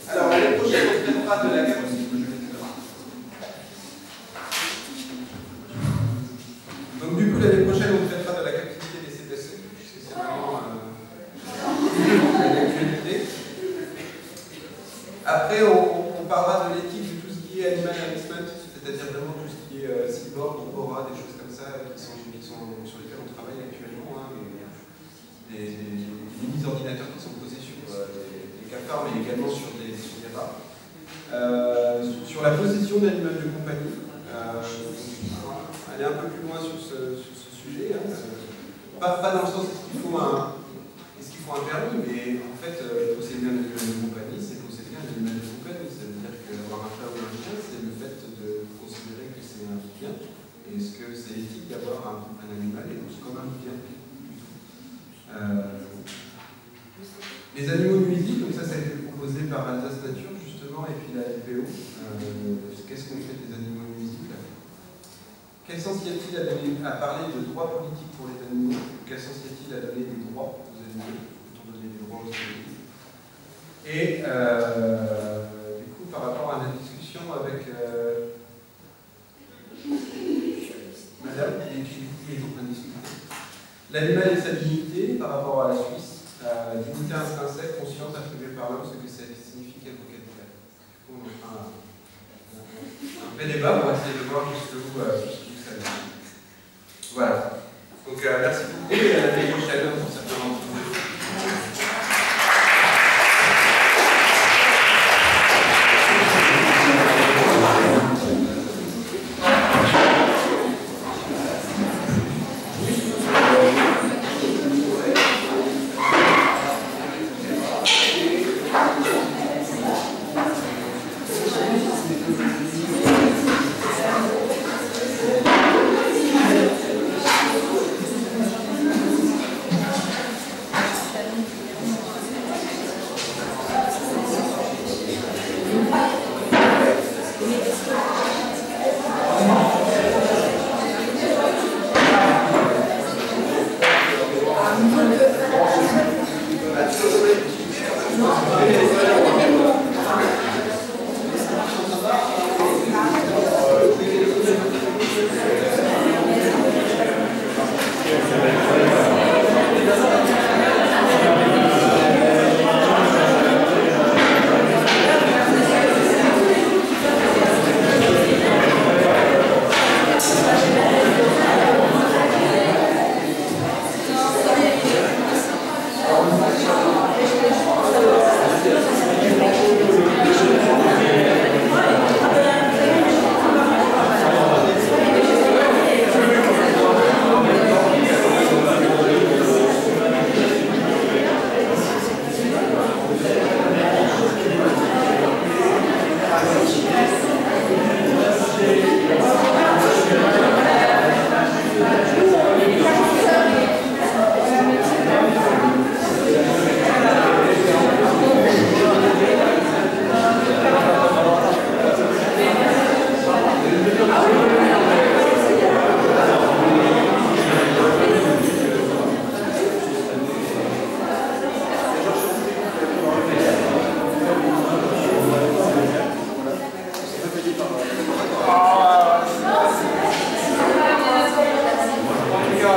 Alors, l'année prochaine, on traitera de la capacité. Donc, du coup, l'année prochaine, on traitera de la capacité des CPC, puisque c'est vraiment l'actualité. Après, on parlera de l'éthique de tout ce qui est animal management, c'est-à-dire vraiment tout ce qui est cyborg, aura, des choses comme ça, sur lesquelles on travaille actuellement. Hein, des mini-ordinateurs qui sont posés sur les cafards, mais également sur des rats. Sur la possession d'animaux de compagnie, aller un peu plus loin sur ce sujet. Hein, pas dans le sens est-ce qu'il faut un permis, mais en fait, posséder un animal de compagnie, c'est posséder un animal de compagnie. Ça veut dire qu'avoir un chat ou un chien, c'est le fait de considérer que c'est un bien. Est-ce que c'est éthique d'avoir un animal et comme un bien? Les animaux nuisibles, donc ça a été proposé par Alsace Nature justement, et puis la LPO. Qu'est-ce qu'on fait des animaux nuisibles? Quel sens y a-t-il à parler de droits politiques pour les animaux? Quel sens y a-t-il à donner des droits aux animaux? Peut-on donner des droits aux animaux? Et du coup, par rapport à la discussion avec Madame, et donc on a discuté. L'animal et sa dignité par rapport à la Suisse. Dignité intrinsèque, conscience attribuée par l'homme, ce que ça signifie, quel vocabulaire. Du coup, on fera un vrai débat pour essayer de voir jusqu'où ça va. Voilà. Donc, merci beaucoup et à l'année prochaine pour certains d'entre vous. En tout cas,